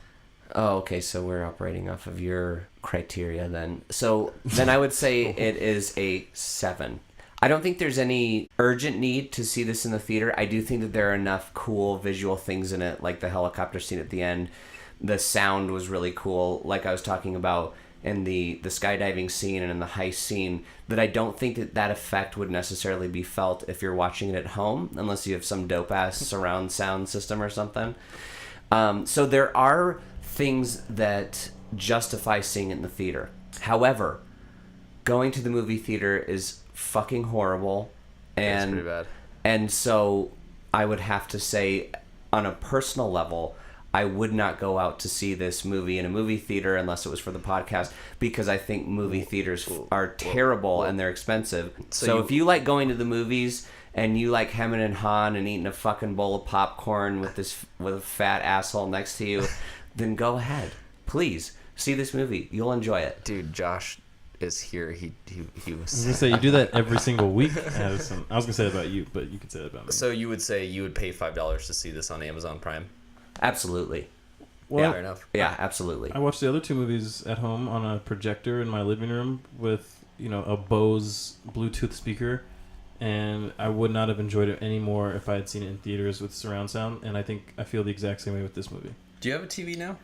Oh, okay, so we're operating off of your criteria then. So then I would say it is a 7. I don't think there's any urgent need to see this in the theater. I do think that there are enough cool visual things in it, like the helicopter scene at the end. The sound was really cool, like I was talking about in the skydiving scene and in the heist scene, that I don't think that effect would necessarily be felt if you're watching it at home, unless you have some dope-ass surround sound system or something. So there are things that justify seeing it in the theater. However, going to the movie theater is fucking horrible, It's and pretty bad. and so I would have to say, on a personal level, I would not go out to see this movie in a movie theater unless it was for the podcast, because I think movie theaters are terrible and they're expensive. So if you like going to the movies and you like hemming and hawing and eating a fucking bowl of popcorn with a fat asshole next to you, then go ahead. Please see this movie. You'll enjoy it. Dude, Josh is here. He I was was. gonna say you do that every single week, Addison. I was gonna say that about you, but you could say that about me. So you would say you would pay $5 to see this on Amazon Prime? Absolutely. Well, Fair enough. Yeah, absolutely. I watched the other two movies at home on a projector in my living room with, a Bose Bluetooth speaker, and I would not have enjoyed it any more if I had seen it in theaters with surround sound, and I feel the exact same way with this movie. Do you have a TV now?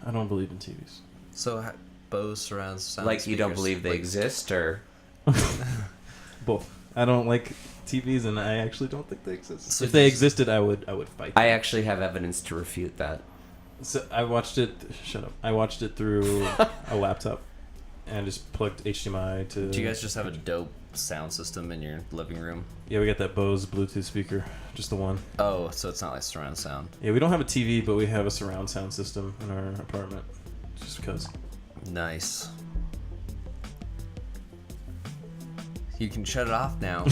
I don't believe in TVs. So Bose surround sound. Like you don't speakers, believe they like- exist, or Both. I don't like TVs, and I actually don't think they exist. So if they just- existed, I would fight. I actually have evidence to refute that. So I watched it. Shut up. I watched it through a laptop, and just plugged HDMI to. Do you guys just have a dope sound system in your living room? Yeah, we got that Bose Bluetooth speaker, just the one. Oh, so it's not like surround sound. Yeah, we don't have a TV, but we have a surround sound system in our apartment, just because. Nice. You can shut it off now.